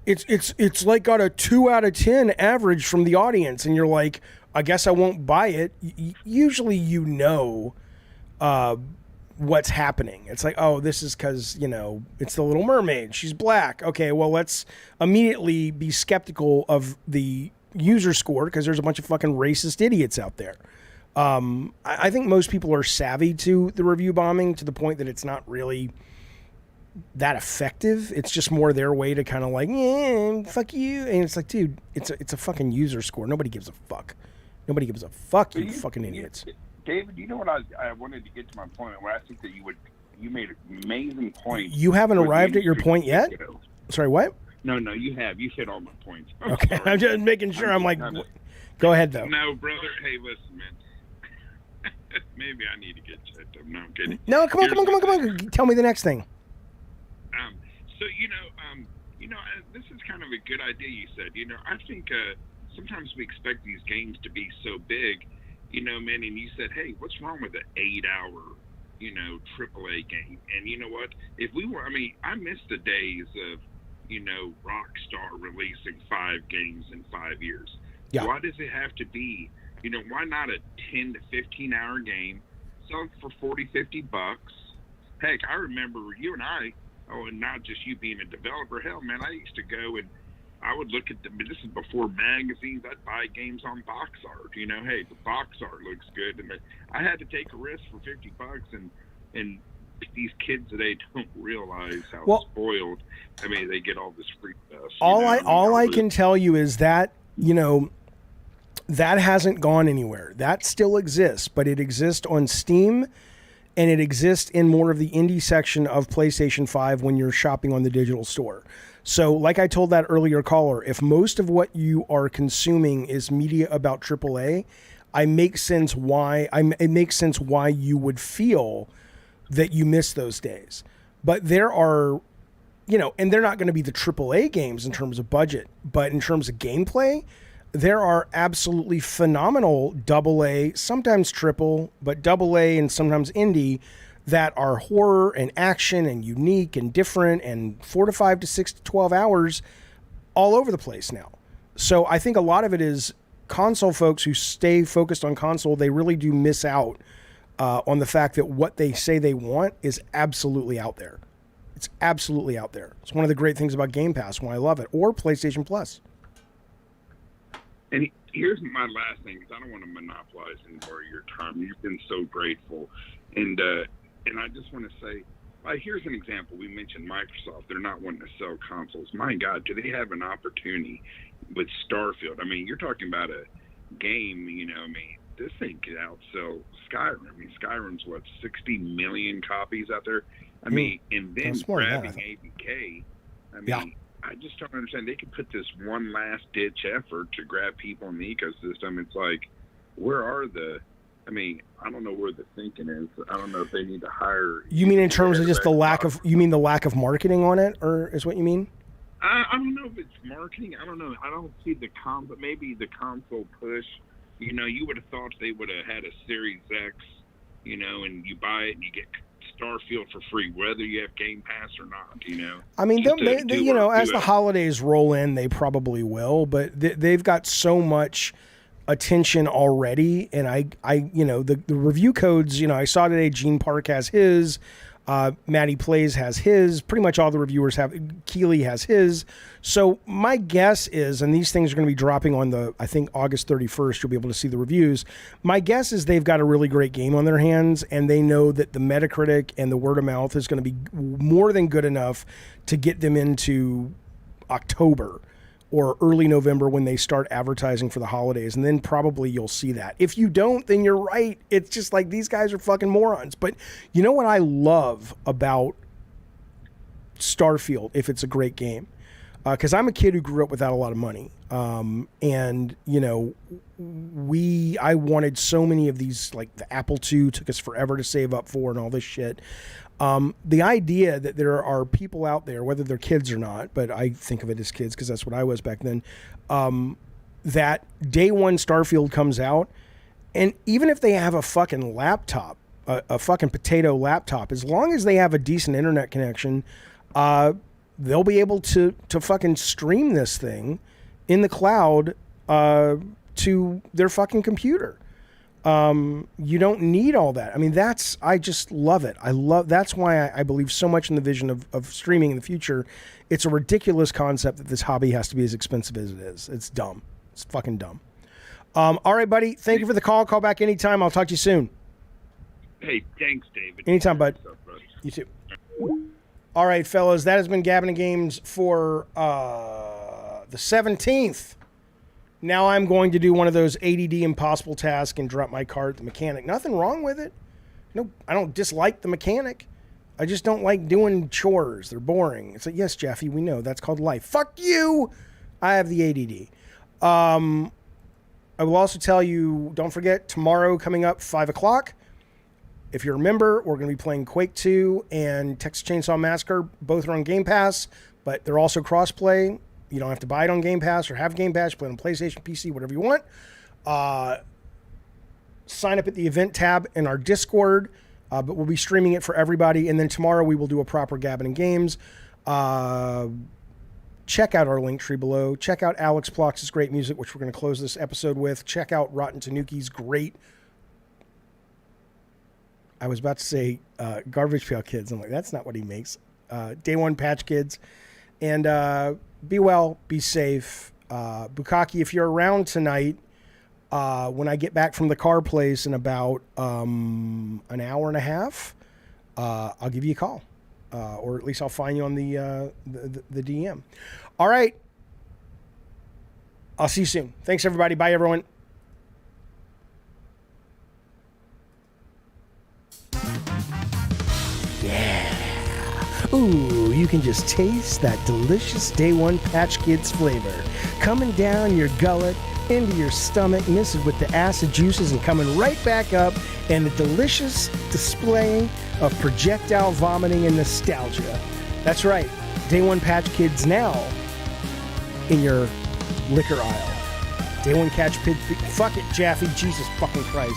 it's like got a 2 out of 10 average from the audience, and you're like, I guess I won't buy it. Usually, what's happening. It's like, oh, this is because, it's the Little Mermaid. She's black. Okay, well, let's immediately be skeptical of the user score because there's a bunch of fucking racist idiots out there. I think most people are savvy to the review bombing to the point that it's not really that effective. It's just more their way to kind of like, yeah, fuck you. And it's like, dude, it's a fucking user score. Nobody gives a fuck. Nobody gives a fuck, you fucking idiots. David, you know what I wanted to get to my point where I think that you made an amazing point. You haven't arrived at your point yet? Sorry, what? No, you have. You hit all my points. Okay, I'm just making sure. I'm like, go ahead, though. No, brother. Hey, listen, man. Maybe I need to get checked up. No, I'm kidding. No, come on. Tell me the next thing. So, this is kind of a good idea you said. I think sometimes we expect these games to be so big, man, and you said, hey, what's wrong with an 8-hour, AAA game? And you know what? I miss the days of, Rockstar releasing 5 games in 5 years. Yeah. Why does it have to be, why not a 10 to 15-hour game, sell it for 40, 50 bucks? Heck, I remember you and I, and not just you being a developer, hell, man, I used to go and I would look at them. This is before magazines. I'd buy games on box art. Hey, the box art looks good, and I had to take a risk for 50 bucks. And these kids today don't realize how spoiled. They get all this free stuff. All I can tell you is that that hasn't gone anywhere. That still exists, but it exists on Steam. And it exists in more of the indie section of PlayStation 5 when you're shopping on the digital store. So like I told that earlier caller, if most of what you are consuming is media about AAA, it makes sense why you would feel that you miss those days. But there are, and they're not going to be the AAA games in terms of budget, but in terms of gameplay, there are absolutely phenomenal AA, sometimes triple, but AA and sometimes indie that are horror and action and unique and different and 4 to 5 to 6 to 12 hours all over the place now. So I think a lot of it is console folks who stay focused on console, they really do miss out on the fact that what they say they want is absolutely out there. It's absolutely out there. It's one of the great things about Game Pass, why I love it, or PlayStation Plus. And here's my last thing, because I don't want to monopolize any more of your time. You've been so grateful. And I just want to say, here's an example. We mentioned Microsoft. They're not wanting to sell consoles. My God, do they have an opportunity with Starfield? You're talking about a game, this thing could outsell Skyrim. Skyrim's, 60 million copies out there? And then grabbing ABK, yeah. I just don't understand. They could put this one last ditch effort to grab people in the ecosystem. It's like, where are I don't know where the thinking is. I don't know if they need to hire. You mean in terms of just the lack of marketing on it, or is what you mean? I don't know if it's marketing. I don't know. I don't see but maybe the console push. You would have thought they would have had a Series X, and you buy it and you get Starfield for free, whether you have Game Pass or not. As the holidays roll in, they probably will. But they've got so much attention already, and I you know, the review codes, you know, I saw today Gene Park has his, Maddie Plays has his, pretty much all the reviewers have, Keeley has his. So my guess is, and these things are going to be dropping on the, I think August 31st, you'll be able to see the reviews. My guess is they've got a really great game on their hands, and they know that the Metacritic and the word of mouth is going to be more than good enough to get them into October or early November when they start advertising for the holidays, and then probably you'll see that. If you don't, then you're right. It's just like, these guys are fucking morons. But you know what I love about Starfield, if it's a great game? Because I'm a kid who grew up without a lot of money. And, you know, I wanted so many of these, like the Apple II took us forever to save up for and all this shit. The idea that there are people out there, whether they're kids or not, but I think of it as kids because that's what I was back then, that day one Starfield comes out, and even if they have a fucking laptop, a fucking potato laptop, as long as they have a decent internet connection, they'll be able to fucking stream this thing in the cloud to their fucking computer. You don't need all that. I mean, I just love it. That's why I believe so much in the vision of streaming in the future. It's a ridiculous concept that this hobby has to be as expensive as it is. It's dumb. It's fucking dumb. All right, buddy. Thank you for the call. Call back anytime. I'll talk to you soon. Hey, thanks, David. Anytime, bud. You too. All right, fellas. That has been Gabbing Games for the 17th. Now I'm going to do one of those ADD impossible tasks and drop my cart at the mechanic. Nothing wrong with it. No, I don't dislike the mechanic. I just don't like doing chores. They're boring. It's like, yes, Jaffe, we know. That's called life. Fuck you! I have the ADD. I will also tell you, don't forget, tomorrow coming up, 5 o'clock. If you remember, we're going to be playing Quake 2 and Texas Chainsaw Massacre. Both are on Game Pass, but they're also cross-play. You don't have to buy it on Game Pass or have Game Pass. You play it on PlayStation, PC, whatever you want. Sign up at the event tab in our Discord, but we'll be streaming it for everybody. And then tomorrow we will do a proper Gabbing Games. Check out our link tree below. Check out alixplox's great music, which we're going to close this episode with. Check out Rotten Tanuki's great... I was about to say Garbage Pail Kids. I'm like, that's not what he makes. Day One Patch Kids. And... be well, be safe. Bukaki, if you're around tonight, when I get back from the car place in about an hour and a half, I'll give you a call. Or at least I'll find you on the DM. All right. I'll see you soon. Thanks, everybody. Bye, everyone. Yeah. Ooh, you can just taste that delicious Day One Patch Kids flavor coming down your gullet, into your stomach, mixed with the acid juices and coming right back up, and a delicious display of projectile vomiting and nostalgia. That's right, Day One Patch Kids now in your liquor aisle. Day One Catch Pig. Fuck it, Jaffe. Jesus fucking Christ.